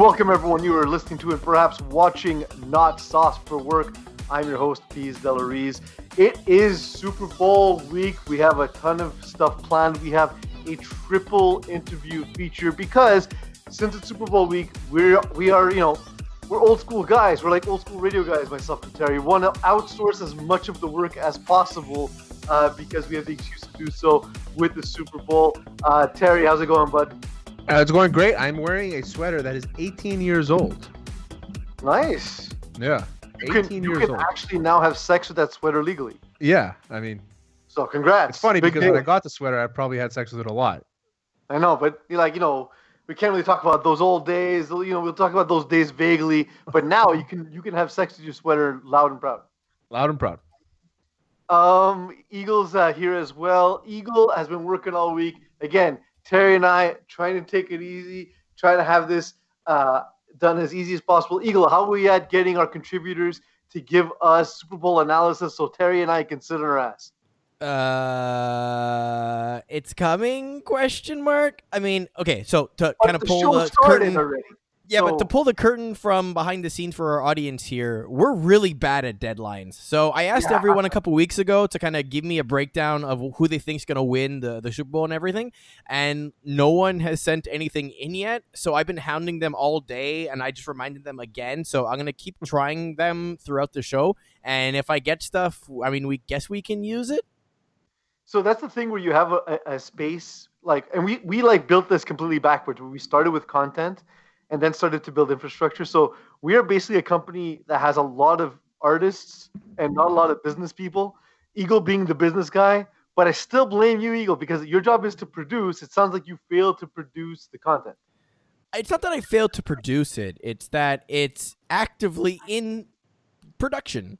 Welcome, everyone. You are listening to and perhaps watching Not Sauce for Work. I'm your host, Pease Delarize. It is Super Bowl week. We have a ton of stuff planned. We have a triple interview feature because since it's Super Bowl week, we are, we're old school guys. We're like old school radio guys, myself and Terry. We want to outsource as much of the work as possible because we have the excuse to do so with the Super Bowl. Terry, how's it going, bud? It's going great. I'm wearing a sweater that is 18 years old. Nice. Yeah, 18 years old. You can actually now have sex with that sweater legally. Yeah, I mean. So congrats. It's funny because when I got the sweater, I probably had sex with it a lot. I know, but we can't really talk about those old days. We'll talk about those days vaguely. But now you can have sex with your sweater loud and proud. Loud and proud. Eagle's here as well. Eagle has been working all week. Again, Terry and I trying to take it easy, trying to have this done as easy as possible. Eagle, how are we at getting our contributors to give us Super Bowl analysis so Terry and I can sit on our ass? It's coming? ? I mean, okay, so to kind of pull the curtain already. Yeah, but to pull the curtain from behind the scenes for our audience here, we're really bad at deadlines. So I asked everyone a couple weeks ago to kind of give me a breakdown of who they think's going to win the Super Bowl and everything, and no one has sent anything in yet. So I've been hounding them all day, and I just reminded them again. So I'm going to keep trying them throughout the show, and if I get stuff, I mean, we can use it. So that's the thing where you have a space, and we built this completely backwards, where we started with content and then started to build infrastructure. So we are basically a company that has a lot of artists and not a lot of business people. Eagle being the business guy, but I still blame you, Eagle, because your job is to produce. It sounds like you failed to produce the content. It's not that I failed to produce it. It's that it's actively in production.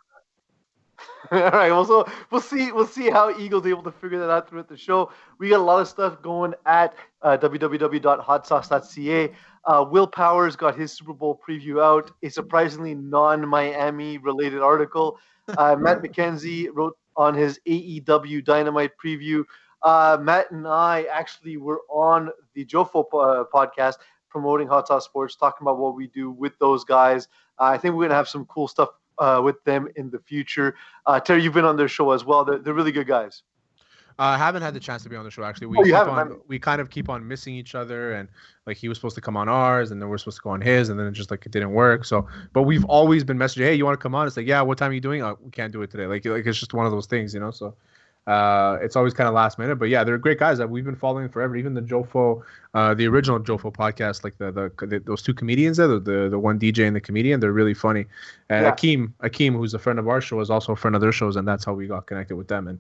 All right. Well, so we'll see how Eagle's able to figure that out throughout the show. We got a lot of stuff going at www.hotsauce.ca. Will Powers got his Super Bowl preview out, a surprisingly non-Miami related article. Matt McKenzie wrote on his AEW Dynamite preview. Matt and I actually were on the Jofo podcast promoting Hot Sauce Sports, talking about what we do with those guys. I think we're going to have some cool stuff with them in the future. Terry, you've been on their show as well. They're really good guys. I haven't had the chance to be on the show, actually. We kind of keep on missing each other, and he was supposed to come on ours, and then we're supposed to go on his, and then it just it didn't work. So, but we've always been messaging, hey, you want to come on? It's like, yeah, what time are you doing? Oh, we can't do it today. Like it's just one of those things, So it's always kind of last minute. But yeah, they're great guys that we've been following forever. Even the Jofo, the original Jofo podcast, those two comedians there, the one DJ and the comedian, they're really funny. And Akeem, who's a friend of our show, is also a friend of their shows, and that's how we got connected with them. And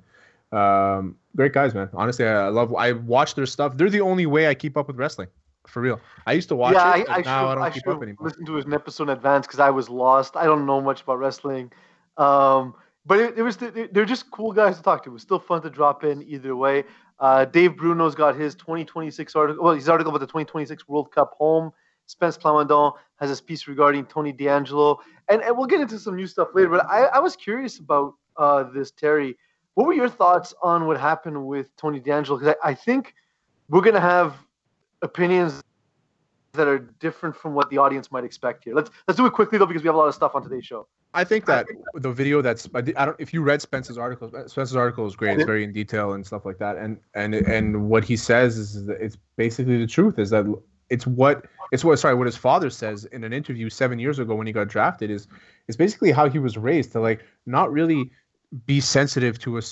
great guys, man. Honestly, I watch their stuff. They're the only way I keep up with wrestling, for real. I used to watch it, but now I don't keep up anymore. Listen to an episode in advance because I was lost. I don't know much about wrestling. But they're just cool guys to talk to. It was still fun to drop in either way. Dave Bruno's got his 2026 article. Well, his article about the 2026 World Cup home. Spence Plamondon has his piece regarding Tony D'Angelo. And we'll get into some new stuff later. But I was curious about this, Terry. What were your thoughts on what happened with Tony D'Angelo? Because I think we're going to have opinions that are different from what the audience might expect here. Let's do it quickly, though, because we have a lot of stuff on today's show. I think that the video if you read Spence's article is great. It's very in detail and stuff like that. And what he says is that it's basically the truth, is that what his father says in an interview 7 years ago when he got drafted is basically how he was raised to not really be sensitive to a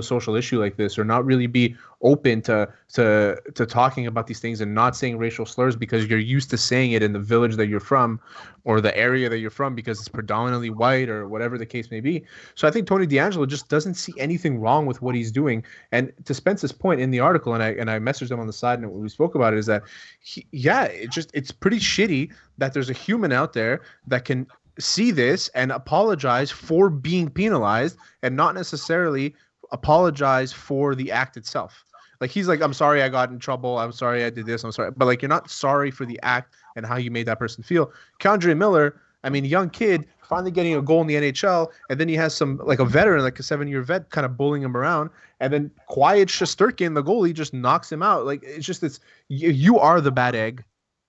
social issue like this, or not really be open to talking about these things and not saying racial slurs because you're used to saying it in the village that you're from or the area that you're from because it's predominantly white or whatever the case may be. So I think Tony D'Angelo just doesn't see anything wrong with what he's doing. And to Spence's point in the article, and I messaged him on the side and we spoke about it, is that it's pretty shitty that there's a human out there that can see this and apologize for being penalized and not necessarily apologize for the act itself. He's like, I'm sorry I got in trouble. I'm sorry I did this. I'm sorry. But you're not sorry for the act and how you made that person feel. Keandre Miller, young kid, finally getting a goal in the NHL, and then he has some, a veteran, a 7-year vet, kind of bullying him around, and then Quiet Shesterkin, the goalie, just knocks him out. You are the bad egg.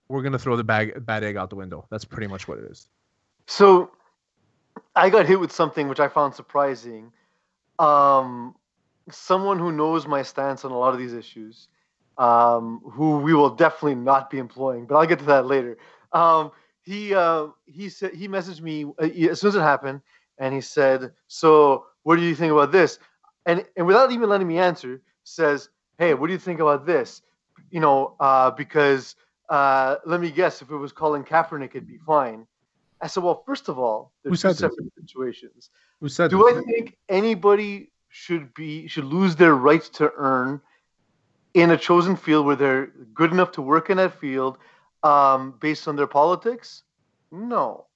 we're gonna throw the bad egg out the window. That's pretty much what it is. So I got hit with something which I found surprising. Someone who knows my stance on a lot of these issues, who we will definitely not be employing, but I'll get to that later. He said he messaged me as soon as it happened, and he said, "So, what do you think about this?" And without even letting me answer, says, "Hey, what do you think about this?" Because let me guess, if it was Colin Kaepernick, it'd be fine. I said, well, first of all, there's two separate situations. Who said Do I think anybody should lose their rights to earn in a chosen field where they're good enough to work in that field based on their politics? No.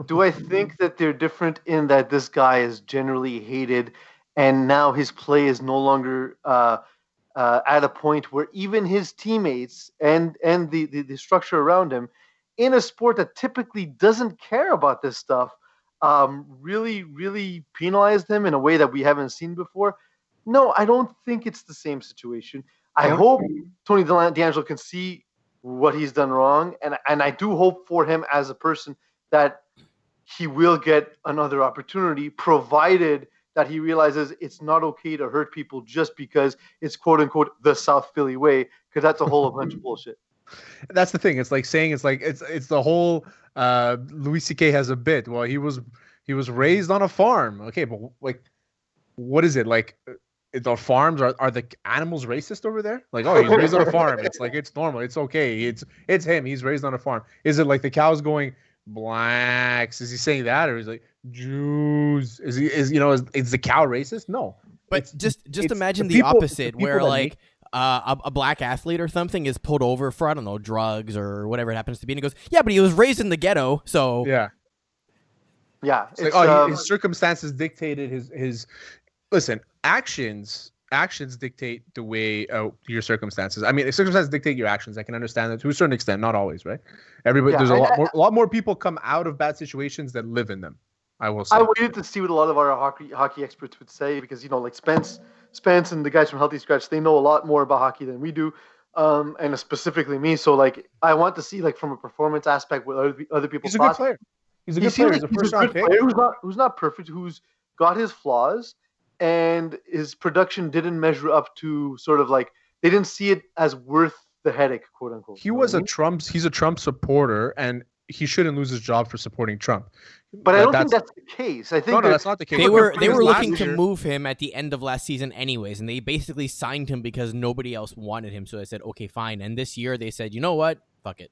Do I think that they're different in that this guy is generally hated and now his play is no longer at a point where even his teammates and the structure around him in a sport that typically doesn't care about this stuff really penalized him in a way that we haven't seen before? No, I don't think it's the same situation. I hope Tony D'Angelo can see what he's done wrong, and I do hope for him as a person that he will get another opportunity, provided that he realizes it's not okay to hurt people just because it's quote unquote the South Philly way, because that's a whole bunch of bullshit. That's the thing. It's like saying it's the whole Louis C.K. has a bit. Well, he was raised on a farm. Okay, but like, what is it like? The farms are the animals racist over there? Like, oh, he's raised on a farm. It's like it's normal. It's okay. It's him. He's raised on a farm. Is it like the cows going blacks? Is he saying that, or is like Jews? Is the cow racist? No. But just imagine the opposite, where like a black athlete or something is pulled over for, I don't know, drugs or whatever it happens to be, and he goes, yeah, but he was raised in the ghetto, so yeah. It's like, his circumstances dictated his. Listen, actions dictate the way your circumstances. I mean, if circumstances dictate your actions, I can understand that to a certain extent, not always, right? There's a lot more people come out of bad situations than live in them. I will say. I waited to see what a lot of our hockey experts would say, because like Spence and the guys from Healthy Scratch, they know a lot more about hockey than we do, and specifically me. So like, I want to see like from a performance aspect what other people. He's a good player. He's a good player. He's a first-round pick. Who's not perfect. Who's got his flaws, and his production didn't measure up to sort of like, they didn't see it as worth the headache, quote unquote. He's a Trump supporter, and he shouldn't lose his job for supporting Trump. But I don't think that's the case. I think that's not the case. They were looking to move him at the end of last season anyways, and they basically signed him because nobody else wanted him. So they said, okay, fine. And this year they said, you know what? Fuck it.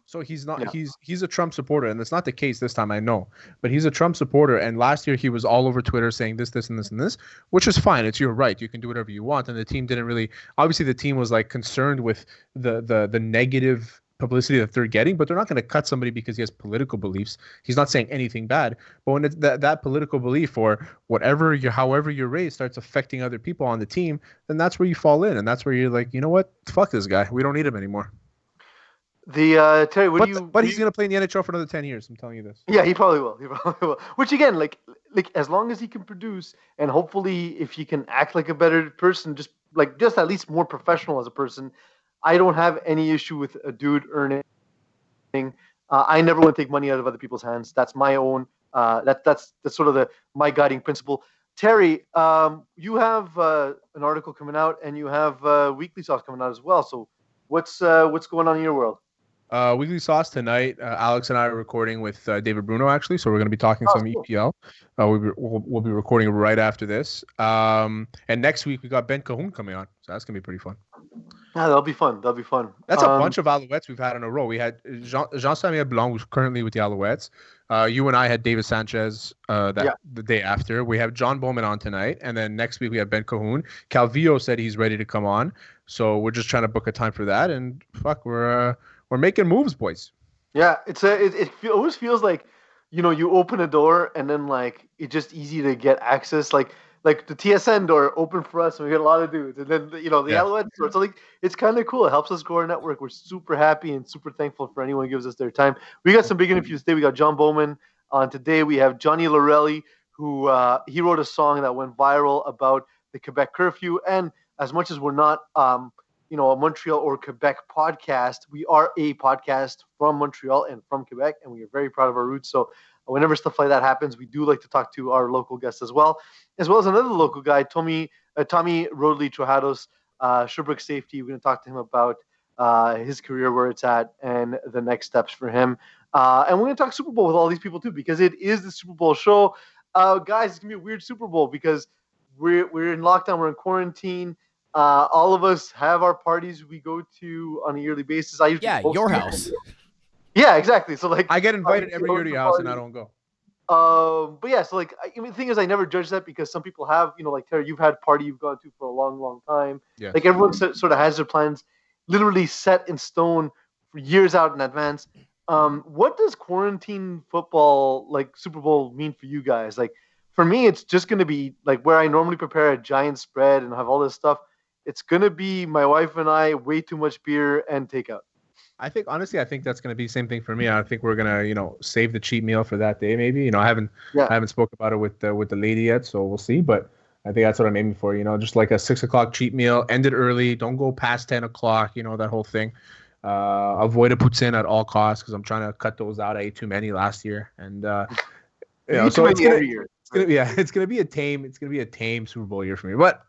So he's not. Yeah. He's a Trump supporter, and it's not the case this time. I know, but he's a Trump supporter. And last year he was all over Twitter saying this, and this, and this, which is fine. It's your right. You can do whatever you want. And the team didn't really. Obviously, the team was like concerned with the negative publicity that they're getting, but they're not going to cut somebody because he has political beliefs. He's not saying anything bad, but when it's that political belief or whatever however you're raised starts affecting other people on the team, then that's where you fall in, and that's where you're like, you know what, fuck this guy. We don't need him anymore. Terry, but he's going to play in the NHL for another 10 years. I'm telling you this. Yeah, he probably will. Which again, like as long as he can produce, and hopefully if he can act like a better person, just at least more professional as a person, I don't have any issue with a dude earning. I never want to take money out of other people's hands. That's my own. That's sort of my guiding principle. Terry, you have an article coming out, and you have Weekly Sauce coming out as well. So what's going on in your world? Weekly Sauce tonight. Alex and I are recording with David Bruno, actually, so we're going to be talking some EPL. We'll be recording right after this. And next week we got Ben Cahoon coming on, so that's going to be pretty fun. Yeah, that'll be fun. That's a bunch of Alouettes we've had in a row. We had Jean-Samuel Blanc, who's currently with the Alouettes. You and I had David Sanchez the day after. We have John Bowman on tonight, and then next week we have Ben Cahoon. Calvillo said he's ready to come on, so we're just trying to book a time for that. And fuck, we're making moves, boys. Yeah, it always feels like, you open a door and then like it's just easy to get access. Like the TSN door open for us, and we get a lot of dudes. And then the Alouettes door. So like it's kind of cool. It helps us grow our network. We're super happy and super thankful for anyone who gives us their time. We got some big interviews today. We got John Bowman on today. We have Johnny Laurelli, who he wrote a song that went viral about the Quebec curfew. And as much as we're not a Montreal or Quebec podcast. We are a podcast from Montreal and from Quebec, and we are very proud of our roots. So whenever stuff like that happens, we do like to talk to our local guests as well as another local guy, Tommy Roadley Trohatos, Sherbrooke safety. We're going to talk to him about his career, where it's at, and the next steps for him. And we're going to talk Super Bowl with all these people too, because it is the Super Bowl show. Guys, it's going to be a weird Super Bowl because we're in lockdown, we're in quarantine. All of us have our parties we go to on a yearly basis. I usually your house. Yeah, exactly. So like, I get invited every year to your house and I don't go. But yeah, so like, the thing is, I never judge that because some people have, like Terry, you've had party you've gone to for a long, long time. Yeah. Like everyone sort of has their plans literally set in stone for years out in advance. What does quarantine football, like Super Bowl, mean for you guys? Like, for me, it's just going to be like where I normally prepare a giant spread and have all this stuff. It's going to be my wife and I, way too much beer and takeout. I think that's going to be the same thing for me. I think we're going to, save the cheat meal for that day. Maybe, I haven't spoke about it with the lady yet, so we'll see. But I think that's what I'm aiming for. Just like a 6 o'clock cheat meal, end it early. Don't go past 10 o'clock. That whole thing. Avoid a poutine at all costs because I'm trying to cut those out. I ate too many last year, and so it's gonna be a tame Super Bowl year for me. But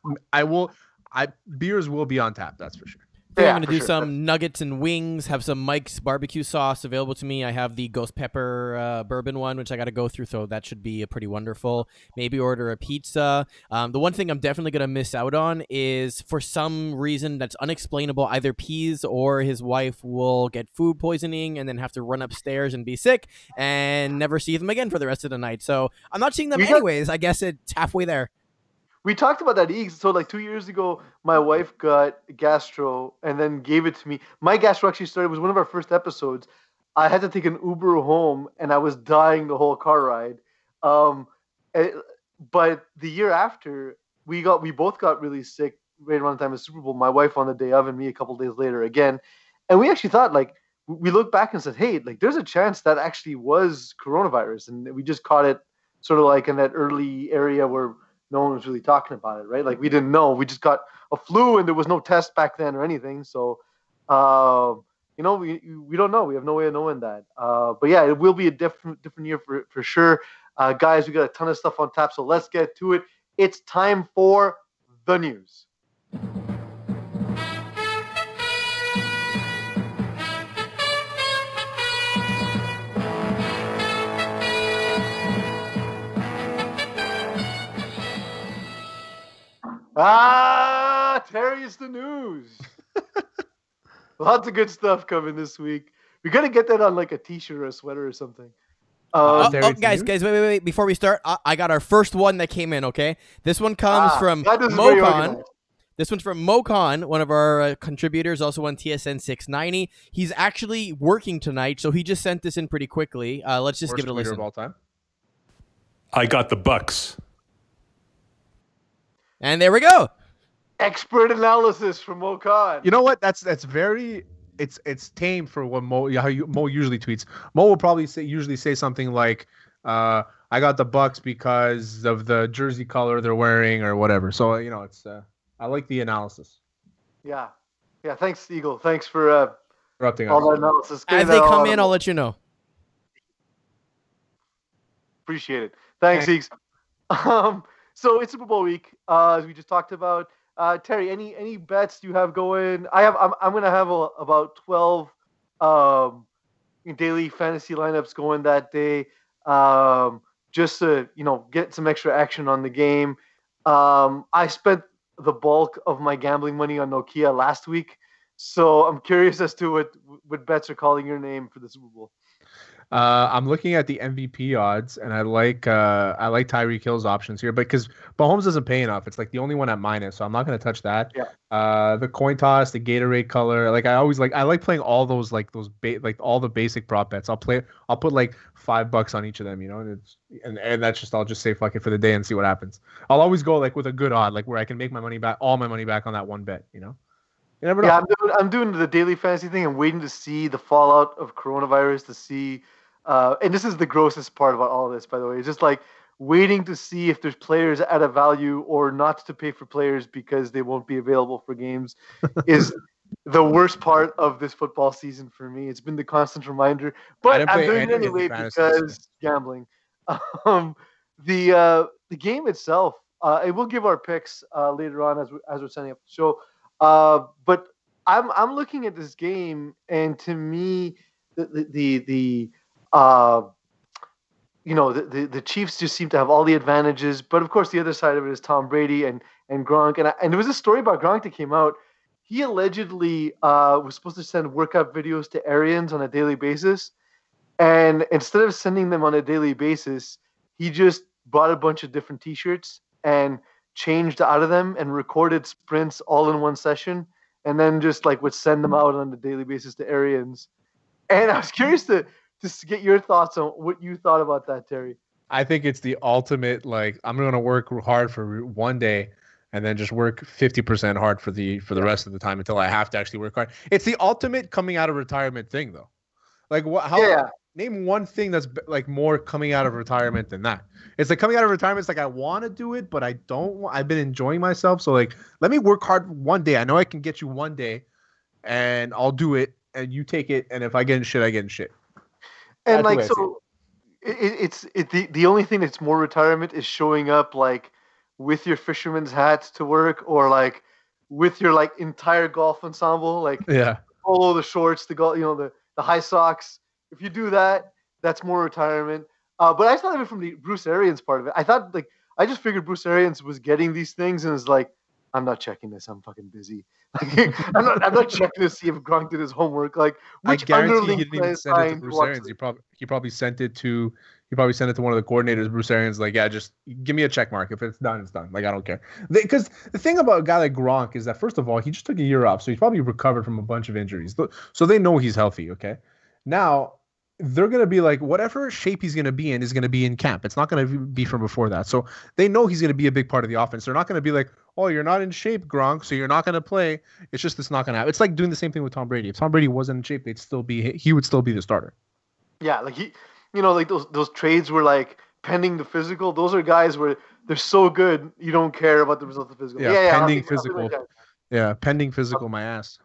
beers will be on tap. That's for sure. I'm going to do some nuggets and wings, have some Mike's barbecue sauce available to me. I have the ghost pepper bourbon one, which I got to go through, so that should be pretty wonderful. Maybe order a pizza. The one thing I'm definitely going to miss out on is, for some reason that's unexplainable, either Pease or his wife will get food poisoning and then have to run upstairs and be sick and never see them again for the rest of the night. So I'm not seeing them anyways. I guess it's halfway there. We talked about that, Eags. So like 2 years ago, my wife got gastro and then gave it to me. My gastro actually started, it was one of our first episodes. I had to take an Uber home and I was dying the whole car ride. But the year after, we both got really sick right around the time of Super Bowl. My wife on the day of and me a couple days later again. And we actually thought, like, we looked back and said, hey, like, there's a chance that actually was coronavirus. And we just caught it sort of like in that early area where no one was really talking about it, right? Like, we didn't know. We just got a flu and there was no test back then or anything. So, we don't know. We have no way of knowing that. But yeah, it will be a different year for sure. Guys, we got a ton of stuff on tap, so let's get to it. It's time for the news. Terry's the news. Lots of good stuff coming this week. We're gonna get that on like a t-shirt or a sweater or something. Guys, wait. Before we start, I got our first one that came in, okay? This one comes from Mocon. This one's from Mocon, one of our contributors, also on TSN 690. He's actually working tonight, so he just sent this in pretty quickly. Let's just give it a listen. Of all time. I got the Bucks. And there we go. Expert analysis from Mocon. You know what? That's very. It's tame for what Mo usually tweets. Mo will probably usually say something like, "I got the Bucks because of the jersey color they're wearing or whatever." So it's. I like the analysis. Yeah. Thanks, Eagle. Thanks for interrupting all us. that analysis. As they come in, I'll let you know. Appreciate it. Thanks, Eags. So it's Super Bowl week, as we just talked about. Terry, any bets you have going? I'm going to have about 12 daily fantasy lineups going that day, just to get some extra action on the game. I spent the bulk of my gambling money on Nokia last week, so I'm curious as to what bets are calling your name for the Super Bowl. I'm looking at the MVP odds, and I like Tyreek Hill's options here, but because Mahomes doesn't pay enough, it's like the only one at minus, so I'm not going to touch that. Yeah. The coin toss, the Gatorade color, like I like playing all those like all the basic prop bets. I'll put like $5 on each of them, and that's just I'll just say fuck it for the day and see what happens. I'll always go like with a good odd, like where I can make all my money back on that one bet. You never know. Yeah, I'm doing the daily fantasy thing. I'm waiting to see the fallout of coronavirus to see. And this is the grossest part about all of this, by the way. It's just like waiting to see if there's players at a value or not to pay for players because they won't be available for games is the worst part of this football season for me. It's been the constant reminder, but I'm doing it anyway because gambling. Um, the game itself, and we'll give our picks later on as we're setting up the show. But I'm looking at this game, and to me, the the Chiefs just seem to have all the advantages, but of course the other side of it is Tom Brady and Gronk, and there was a story about Gronk that came out. He allegedly was supposed to send workout videos to Arians on a daily basis, and instead of sending them on a daily basis, he just bought a bunch of different T-shirts and changed out of them and recorded sprints all in one session, and then just like would send them out on a daily basis to Arians. And I was curious to get your thoughts on what you thought about that, Terry. I think it's the ultimate, like, I'm going to work hard for one day and then just work 50% hard for the rest of the time until I have to actually work hard. It's the ultimate coming out of retirement thing, though. Like, name one thing that's like more coming out of retirement than that. It's like coming out of retirement. It's like, I want to do it, but I don't. I've been enjoying myself. So like, let me work hard one day. I know I can get you one day and I'll do it and you take it. And if I get in shit, I get in shit. And that's like, so it's the only thing that's more retirement is showing up like with your fisherman's hats to work, or like with your like entire golf ensemble, like polo, the shorts, the golf, the high socks. If you do that, that's more retirement. But I thought of it from the Bruce Arians part of it. I just figured Bruce Arians was getting these things and was like, I'm not checking this. I'm fucking busy. Like, I'm not checking to see if Gronk did his homework. Like, I guarantee he didn't even send it to Bruce Arians. He probably sent it to one of the coordinators. Bruce Arians, like, yeah, just give me a check mark. If it's done, it's done. Like, I don't care. Because the thing about a guy like Gronk is that, first of all, he just took a year off, so he's probably recovered from a bunch of injuries. So they know he's healthy. Okay, now they're going to be like, whatever shape he's going to be in is going to be in camp. It's not going to be from before that. So they know he's going to be a big part of the offense. They're not going to be like, oh, you're not in shape, Gronk, so you're not going to play. It's just, it's not going to happen. It's like doing the same thing with Tom Brady. If Tom Brady wasn't in shape, he would still be the starter. Yeah, like like those trades were like pending the physical. Those are guys where they're so good, you don't care about the result of the physical. Pending physical. Yeah, pending physical, my ass.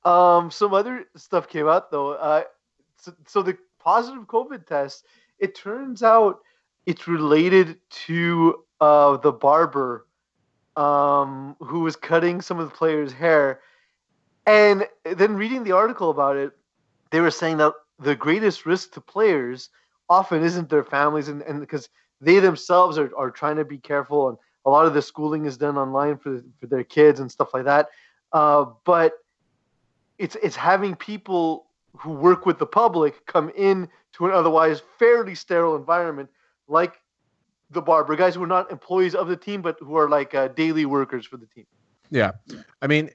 Some other stuff came out though. So the positive COVID test, it turns out it's related to the barber who was cutting some of the players' hair. And then reading the article about it, they were saying that the greatest risk to players often isn't their families, and because they themselves are trying to be careful, and a lot of the schooling is done online for their kids and stuff like that. But it's having people who work with the public come in to an otherwise fairly sterile environment, like the barber, guys who are not employees of the team, but who are like daily workers for the team. Yeah. I mean,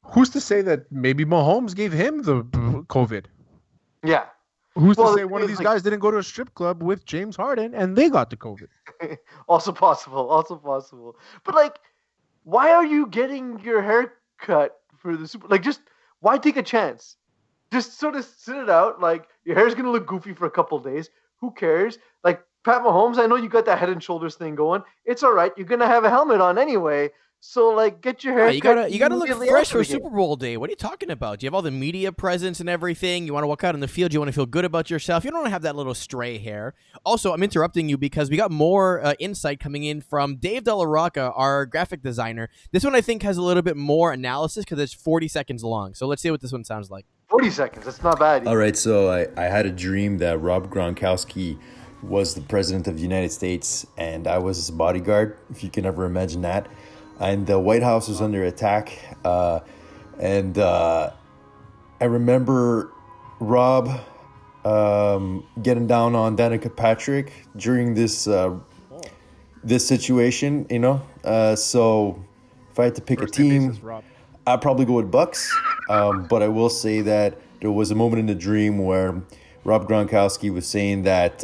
who's to say that maybe Mahomes gave him the COVID? Yeah. Who's to say one of these guys didn't go to a strip club with James Harden and they got the COVID? Also possible. But like, why are you getting your hair cut for the Super? Like, just why take a chance? Just sort of sit it out. Like, your hair's gonna look goofy for a couple of days. Who cares? Like, Pat Mahomes, I know you got that head and shoulders thing going. It's all right. You're gonna have a helmet on anyway. So like, get your hair. You gotta look fresh for Super Bowl day. What are you talking about? You have all the media presence and everything. You want to walk out in the field. You want to feel good about yourself. You don't want to have that little stray hair. Also, I'm interrupting you because we got more insight coming in from Dave Della Rocca, our graphic designer. This one I think has a little bit more analysis because it's 40 seconds long. So let's see what this one sounds like. 40 seconds. That's not bad. All right. So I had a dream that Rob Gronkowski was the president of the United States and I was his bodyguard, if you can ever imagine that. And the White House was under attack. And I remember Rob getting down on Danica Patrick during this situation, you know. So if I had to pick a team, I'd probably go with Bucks. But I will say that there was a moment in the dream where Rob Gronkowski was saying that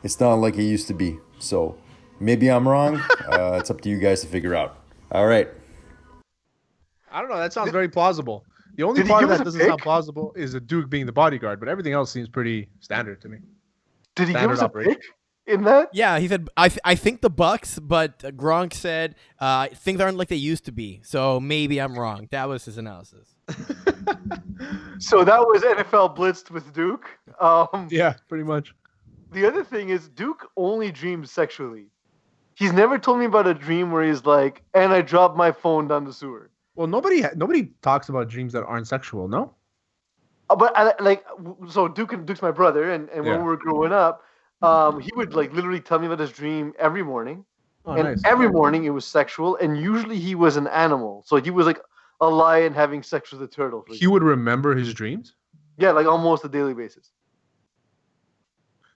it's not like it used to be. So maybe I'm wrong. It's up to you guys to figure out. All right. I don't know. That sounds very plausible. The only part of that doesn't sound plausible is a Duke being the bodyguard, but everything else seems pretty standard to me. Did he give us a pick? in that? Yeah, he said, I think the Bucks, but Gronk said things aren't like they used to be. So maybe I'm wrong. That was his analysis. So that was NFL blitzed with Duke. Yeah, pretty much. The other thing is Duke only dreams sexually. He's never told me about a dream where he's like, and I dropped my phone down the sewer. Well, nobody talks about dreams that aren't sexual, no? But so Duke's my brother, and when we were growing up, he would like literally tell me about his dream every morning. Oh, and nice. every morning it was sexual, and usually he was an animal. So he was like a lion having sex with a turtle. He would remember his dreams? Yeah, like almost a daily basis.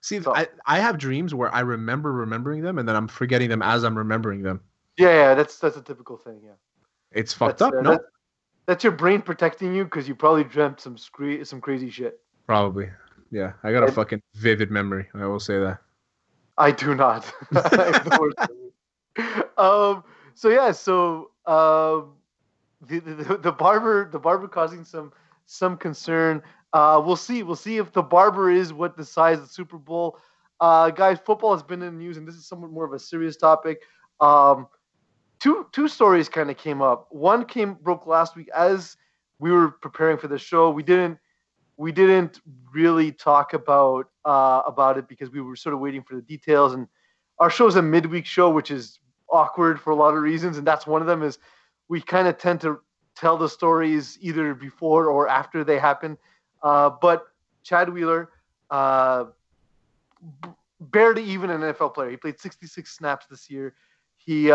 See, so, I have dreams where I remember remembering them, and then I'm forgetting them as I'm remembering them. Yeah, that's a typical thing, yeah. It's fucked up, no? That's your brain protecting you because you probably dreamt some crazy shit. Probably. Yeah, I got a fucking vivid memory. I will say that. I do not. The barber causing some concern. We'll see if the barber is what decides the Super Bowl. Guys, football has been in the news, and this is somewhat more of a serious topic. Two stories kind of came up. One broke last week as we were preparing for the show. We didn't really talk about it because we were sort of waiting for the details. And our show is a midweek show, which is awkward for a lot of reasons, and that's one of them. Is we kind of tend to tell the stories either before or after they happen. But Chad Wheeler, barely even an NFL player. He played 66 snaps this year. He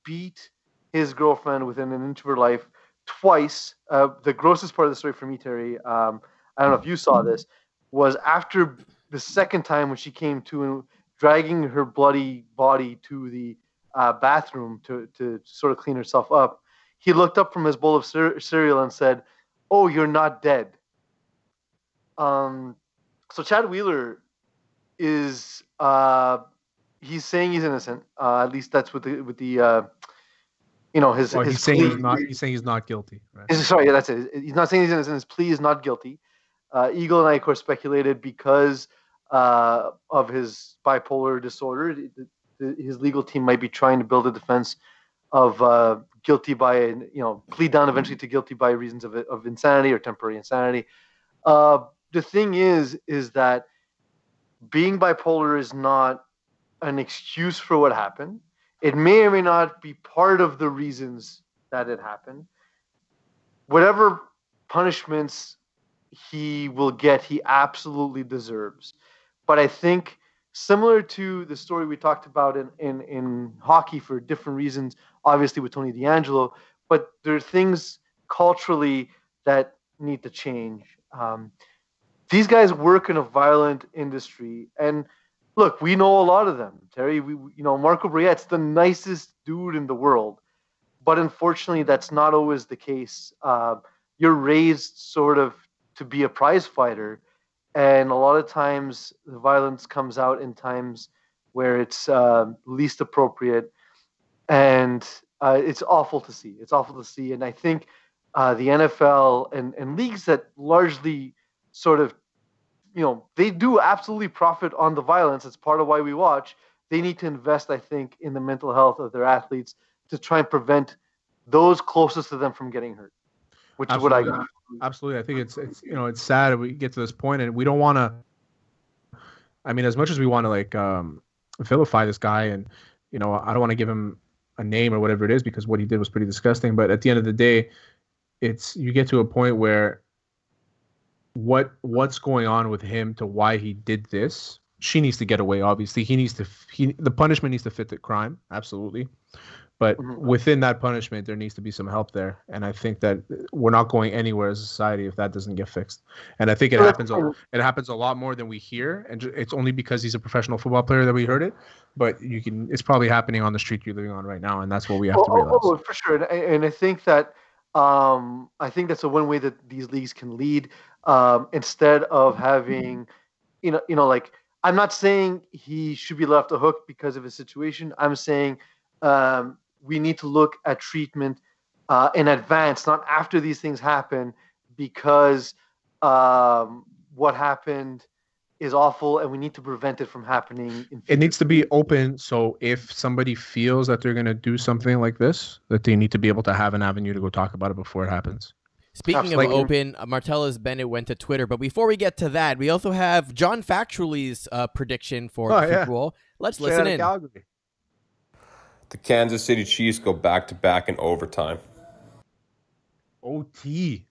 beat his girlfriend within an inch of her life twice. The grossest part of the story for me, Terry, I don't know if you saw this, was after the second time when she came to and dragging her bloody body to the bathroom to sort of clean herself up. He looked up from his bowl of cereal and said, "Oh, you're not dead." So Chad Wheeler is he's saying he's innocent. At least that's with the his. Well, his he's saying plea. he's saying he's not guilty. Right? Sorry, yeah, that's it. He's not saying he's innocent. His plea is not guilty. Eagle and I, of course, speculated because of his bipolar disorder. His legal team might be trying to build a defense of guilty by, plead down eventually to guilty by reasons of insanity or temporary insanity. The thing is that being bipolar is not an excuse for what happened. It may or may not be part of the reasons that it happened. Whatever punishments he will get, he absolutely deserves. But I think similar to the story we talked about in hockey for different reasons, obviously with Tony DeAngelo, but there are things culturally that need to change. These guys work in a violent industry, and look, we know a lot of them. Terry, Marco Briette's the nicest dude in the world, but unfortunately, that's not always the case. You're raised sort of to be a prize fighter, and a lot of times the violence comes out in times where it's least appropriate, and it's awful to see. It's awful to see, and I think the NFL and leagues that largely sort of, they do absolutely profit on the violence. It's part of why we watch. They need to invest, I think, in the mental health of their athletes to try and prevent those closest to them from getting hurt, which Absolutely. is what I got. Absolutely. I think it's sad we get to this point, and we don't want to, as much as we want to vilify this guy, and, I don't want to give him a name or whatever it is, because what he did was pretty disgusting. But at the end of the day, you get to a point where what's going on with him to why he did this. She needs to get away. Obviously, the punishment needs to fit the crime. Absolutely. But within that punishment, there needs to be some help there. And I think that we're not going anywhere as a society if that doesn't get fixed. And I think it happens a lot more than we hear. And it's only because he's a professional football player that we heard it. But it's probably happening on the street you're living on right now. And that's what we have to realize. Oh, for sure. And I think that that's a one way that these leagues can lead. Instead of having, I'm not saying he should be left a hook because of his situation. I'm saying we need to look at treatment in advance, not after these things happen, because what happened is awful, and we need to prevent it from happening. It needs to be open, so if somebody feels that they're going to do something like this, that they need to be able to have an avenue to go talk about it before it happens. Speaking of open, Martellus Bennett went to Twitter. But before we get to that, we also have John Factually's prediction for the Super Bowl. Let's listen in. The Kansas City Chiefs go back-to-back in overtime. OT.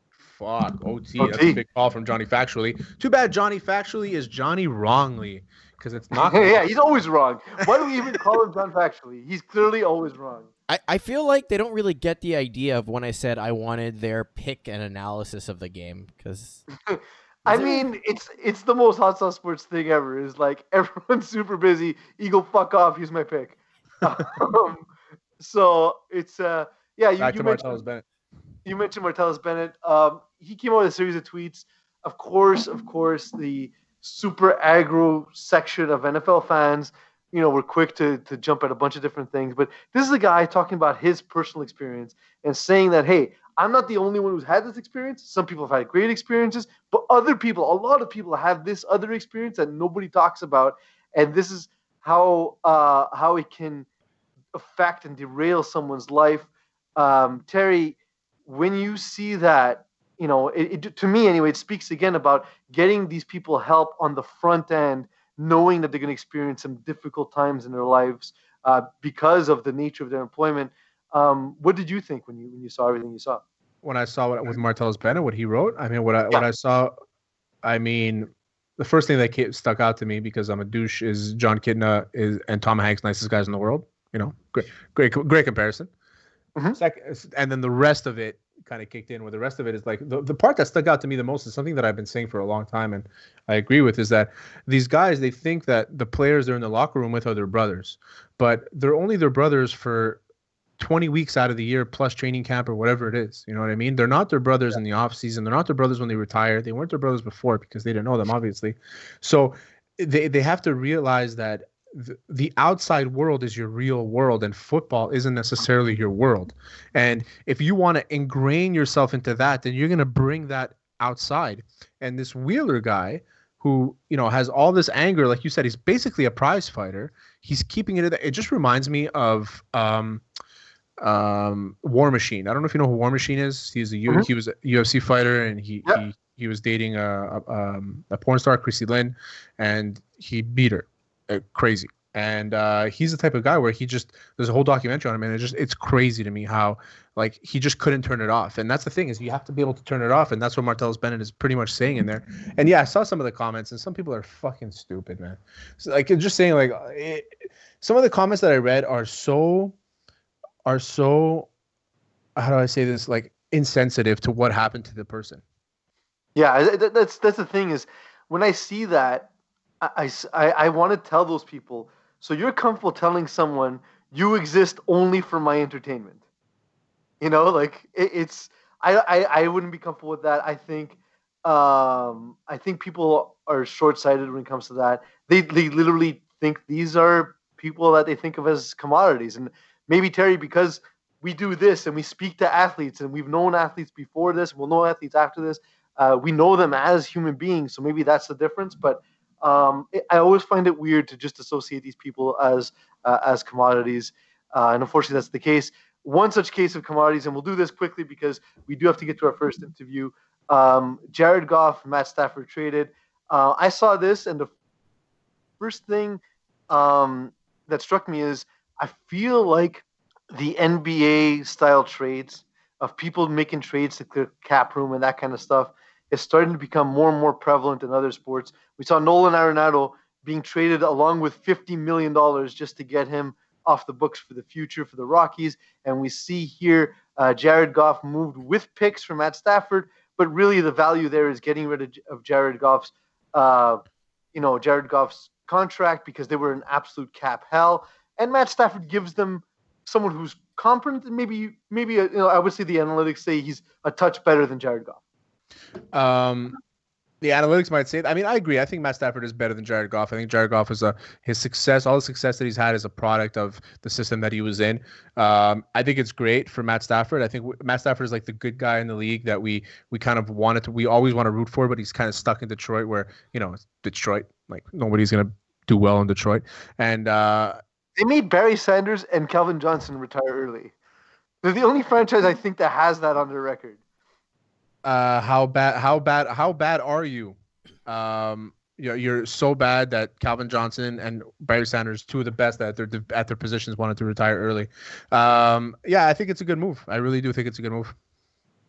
Fuck, OT. That's a big call from Johnny Factually. Too bad Johnny Factually is Johnny wrongly, because it's not. Yeah, he's always wrong. Why do we even call him John Factually? He's clearly always wrong. I feel like they don't really get the idea of when I said I wanted their pick and analysis of the game, because I mean, it's the most hot sauce sports thing ever. Is like everyone's super busy. Eagle, fuck off. Here's my pick. So it's yeah. Back to Martellus Bennett. You mentioned Martellus Bennett. He came out with a series of tweets. Of course, the super aggro section of NFL fans, were quick to jump at a bunch of different things. But this is a guy talking about his personal experience and saying that, hey, I'm not the only one who's had this experience. Some people have had great experiences, but a lot of people have this other experience that nobody talks about. And this is how it can affect and derail someone's life. Terry, when you see that, to me anyway, it speaks again about getting these people help on the front end, knowing that they're going to experience some difficult times in their lives because of the nature of their employment. What did you think when you saw everything you saw? When I saw with Martellus Bennett, what he wrote, I mean, what I saw, I mean, the first thing that stuck out to me, because I'm a douche, is John Kitna and Tom Hanks, nicest guys in the world. Great comparison. Mm-hmm. And then the rest of it kind of kicked in, where the rest of it is like the part that stuck out to me the most is something that I've been saying for a long time, and I agree with, is that these guys, they think that the players they're in the locker room with are their brothers, but they're only their brothers for 20 weeks out of the year plus training camp or whatever it is. You know what I mean? They're not their brothers in the off season. They're not their brothers when they retire. They weren't their brothers before because they didn't know them, obviously. So they have to realize that the outside world is your real world, and football isn't necessarily your world. And if you want to ingrain yourself into that, then you're going to bring that outside. And this Wheeler guy, who has all this anger, like you said, he's basically a prize fighter. He's keeping it. It just reminds me of War Machine. I don't know if you know who War Machine is. He was a UFC fighter, and he was dating a porn star, Chrissy Lynn, and he beat her. Crazy. And he's the type of guy where there's a whole documentary on him, and it's crazy to me how like he just couldn't turn it off. And that's the thing, is you have to be able to turn it off, and that's what Martellus Bennett is pretty much saying in there. And yeah, I saw some of the comments, and some people are fucking stupid, man. So, like, just saying, like, some of the comments that I read are so how do I say this, like, insensitive to what happened to the person. Yeah, that's the thing, is when I see that, I want to tell those people, so you're comfortable telling someone you exist only for my entertainment. Like I wouldn't be comfortable with that. I think people are short-sighted when it comes to that. They literally think these are people that they think of as commodities. And maybe, Terry, because we do this and we speak to athletes, and we've known athletes before this, we'll know athletes after this, we know them as human beings. So maybe that's the difference. But I always find it weird to just associate these people as commodities, and unfortunately that's the case. One such case of commodities, and we'll do this quickly because we do have to get to our first interview. Jared Goff, Matt Stafford traded. I saw this, and the first thing that struck me is I feel like the NBA style trades of people making trades to clear cap room and that kind of stuff is starting to become more and more prevalent in other sports. We saw Nolan Arenado being traded along with $50 million just to get him off the books for the future for the Rockies. And we see here Jared Goff moved with picks for Matt Stafford, but really the value there is getting rid of Jared Goff's contract, because they were in absolute cap hell. And Matt Stafford gives them someone who's competent, and maybe I would say the analytics say he's a touch better than Jared Goff. The analytics might say. I mean, I agree. I think Matt Stafford is better than Jared Goff. I think Jared Goff is his success, all the success that he's had, is a product of the system that he was in. I think it's great for Matt Stafford. I think Matt Stafford is like the good guy in the league that we kind of wanted to. We always want to root for, but he's kind of stuck in Detroit, where it's Detroit. Like nobody's gonna do well in Detroit, and they made Barry Sanders and Calvin Johnson retire early. They're the only franchise I think that has that on their record. How bad are you? You're so bad that Calvin Johnson and Barry Sanders, two of the best at their positions, wanted to retire early. I think it's a good move. I really do think it's a good move.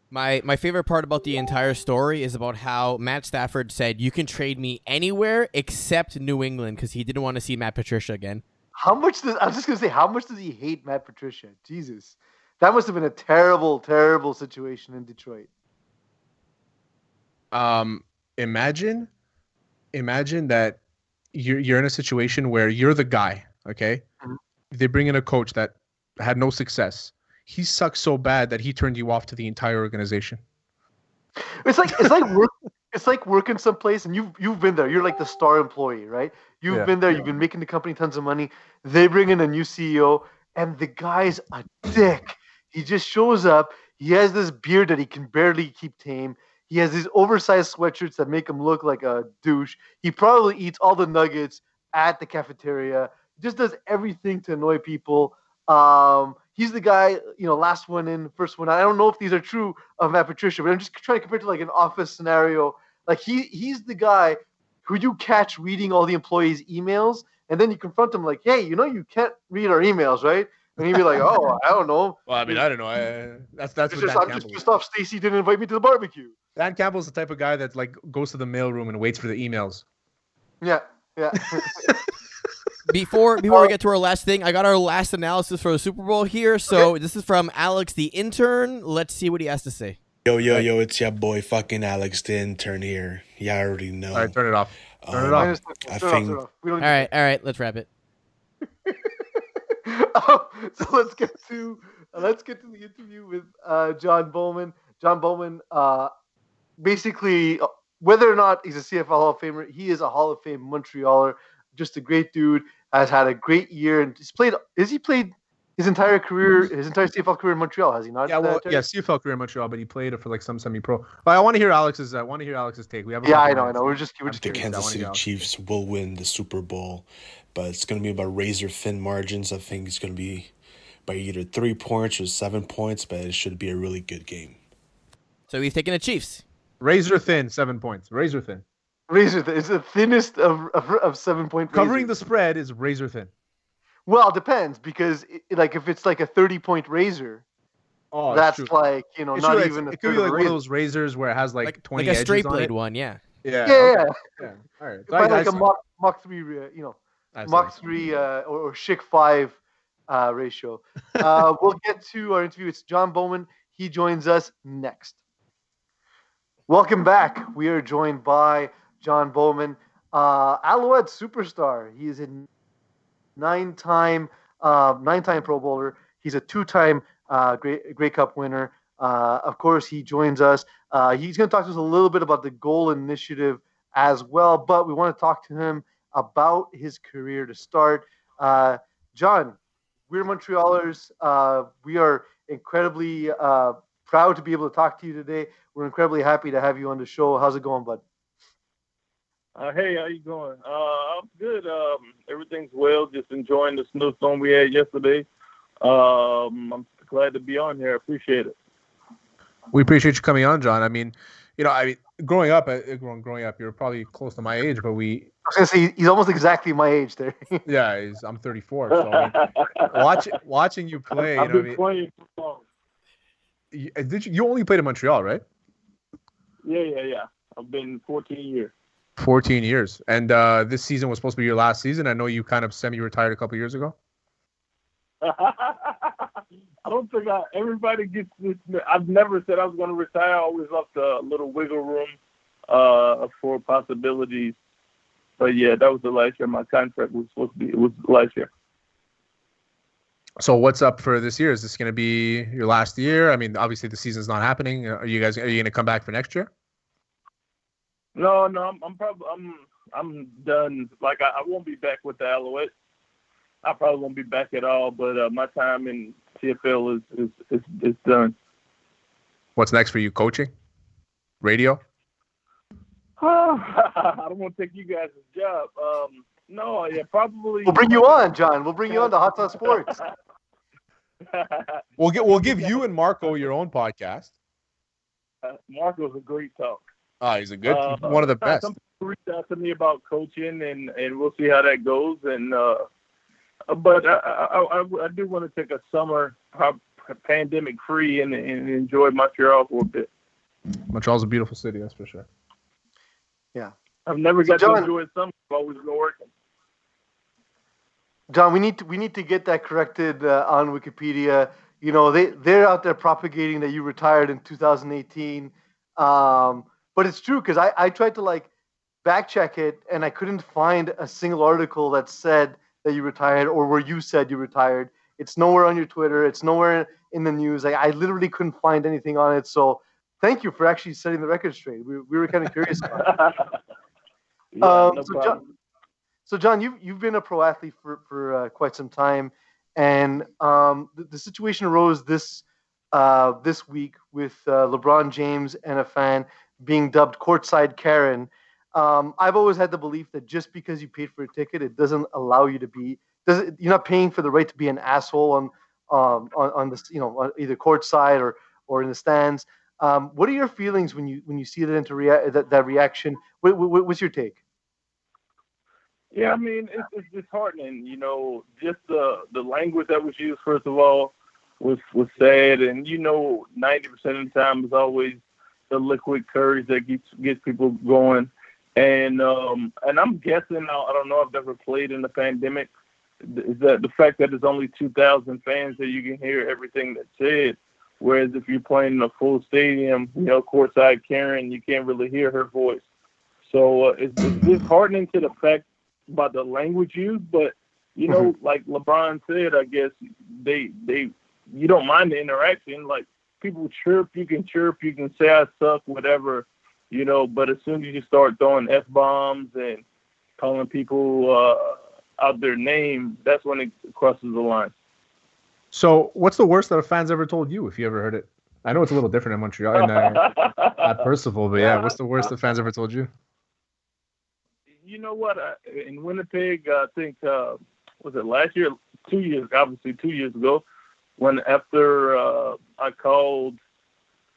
My favorite part about the entire story is about how Matt Stafford said, "You can trade me anywhere except New England," because he didn't want to see Matt Patricia again. I was just gonna say, how much does he hate Matt Patricia? Jesus, that must have been a terrible, terrible situation in Detroit. Imagine that you're in a situation where you're the guy, okay? Mm-hmm. They bring in a coach that had no success. He sucks so bad that he turned you off to the entire organization. It's like working someplace and you've been there. You're like the star employee, right? You've been there. You've been making the company tons of money. They bring in a new CEO, and the guy's a dick. He just shows up. He has this beard that he can barely keep tame. He has these oversized sweatshirts that make him look like a douche. He probably eats all the nuggets at the cafeteria. He just does everything to annoy people. He's the guy, last one in, first one out. I don't know if these are true of Matt Patricia, but I'm just trying to compare it to like an office scenario. Like he's the guy who you catch reading all the employees' emails, and then you confront him like, hey, you can't read our emails, right? And he'd be like, oh, I don't know. Well, I mean, I don't know. That's what I'm just pissed off Stacy didn't invite me to the barbecue. Dan Campbell's the type of guy that like goes to the mailroom and waits for the emails. Yeah. Before we get to our last thing, I got our last analysis for the Super Bowl here. So This is from Alex, the intern. Let's see what he has to say. Yo, it's your boy fucking Alex, the intern here. Y'all already know. All right, turn it off. Turn it off. All right, let's wrap it. So let's get to the interview with John Bowman. John Bowman, basically, whether or not he's a CFL Hall of Famer, he is a Hall of Fame Montrealer. Just a great dude. Has had a great year, and he's played. Has he played his entire career, his entire CFL career in Montreal? Has he not? CFL career in Montreal, but he played for like some semi-pro. But I want to hear Alex's. take. We have. I know. We're just the Kansas City Chiefs will win the Super Bowl, but it's going to be about razor thin margins. I think it's going to be by either 3 points or 7 points, but it should be a really good game. So he's taking the Chiefs. Razor thin, 7 points. Razor thin. Razor thin. It's the thinnest of 7 point. Covering the spread is razor thin. Well, it depends because if it's like a 30-point razor, that's true. Like not even. It could be like one of those razors where it has like 20 like a edges straight on blade it. one, yeah. Yeah. All right. Like a Mach 3, Mach 3 or Schick 5 ratio. We'll get to our interview. It's John Bowman. He joins us next. Welcome back. We are joined by John Bowman, Alouette superstar. He is a nine-time Pro Bowler. He's a 2-time Grey Cup winner. Of course, he joins us. He's going to talk to us a little bit about the goal initiative as well, but we want to talk to him about his career to start. John, we're Montrealers. We are incredibly proud to be able to talk to you today. We're incredibly happy to have you on the show. How's it going, bud? Hey, how you going? I'm good. Everything's well. Just enjoying the snowstorm we had yesterday. I'm glad to be on here. Appreciate it. We appreciate you coming on, John. I mean, growing up, you're probably close to my age, but I was gonna say he's almost exactly my age there. Yeah, I'm 34. So watching you play, I've been playing for long. You only played in Montreal, right? Yeah. I've been 14 years. 14 years. And this season was supposed to be your last season. I know you kind of semi-retired a couple years ago. I don't think everybody gets this. I've never said I was going to retire. I always left a little wiggle room for possibilities. But yeah, that was the last year. My contract was supposed to be. It was last year. So what's up for this year? Is this going to be your last year? I mean, obviously the season's not happening. Are you going to come back for next year? No, I'm done. Like I won't be back with the Alouettes. I probably won't be back at all. But my time in CFL is done. What's next for you? Coaching? Radio? I don't want to take you guys' job. No, yeah, probably. We'll bring you on, John. We'll bring you on to Hot Sauce Sports. We'll give you and Marco your own podcast. Marco's a great talk. He's a good one of the best. Some people reached out to me about coaching, and we'll see how that goes. And but I do want to take a summer pandemic free and enjoy Montreal for a bit. Montreal's a beautiful city, that's for sure. Yeah, I've never got to enjoy summer. I've always been working. John, we need to get that corrected on Wikipedia. You know, they're out there propagating that you retired in 2018. But it's true because I tried to like back check it and I couldn't find a single article that said that you retired or where you said you retired. It's nowhere on your Twitter. It's nowhere in the news. Like, I literally couldn't find anything on it. So thank you for actually setting the record straight. We were kind of curious about it. So John, you've been a pro athlete for quite some time, and the situation arose this week with LeBron James and a fan being dubbed courtside Karen. I've always had the belief that just because you paid for a ticket, it doesn't allow you to be. You're not paying for the right to be an asshole on this, on either courtside or in the stands. What are your feelings when you see that reaction? What's your take? Yeah, I mean, it's disheartening, just the language that was used, first of all, was sad. And, 90% of the time is always the liquid courage that gets people going. And I'm guessing, I don't know, I've never played in the pandemic, is that the fact that there's only 2,000 fans that you can hear everything that's said. Whereas if you're playing in a full stadium, courtside Karen, you can't really hear her voice. So it's disheartening to the fact about the language used, but like LeBron said, I guess you don't mind the interaction. Like, people chirp, you can say I suck, whatever, but as soon as you start throwing F-bombs and calling people out their name, that's when it crosses the line. So what's the worst that a fan's ever told you, if you ever heard it? I know it's a little different in Montreal at Percival, but yeah, what's the worst the fans ever told you? You know what? In Winnipeg, I think, was it last year? 2 years, obviously 2 years ago, when after I called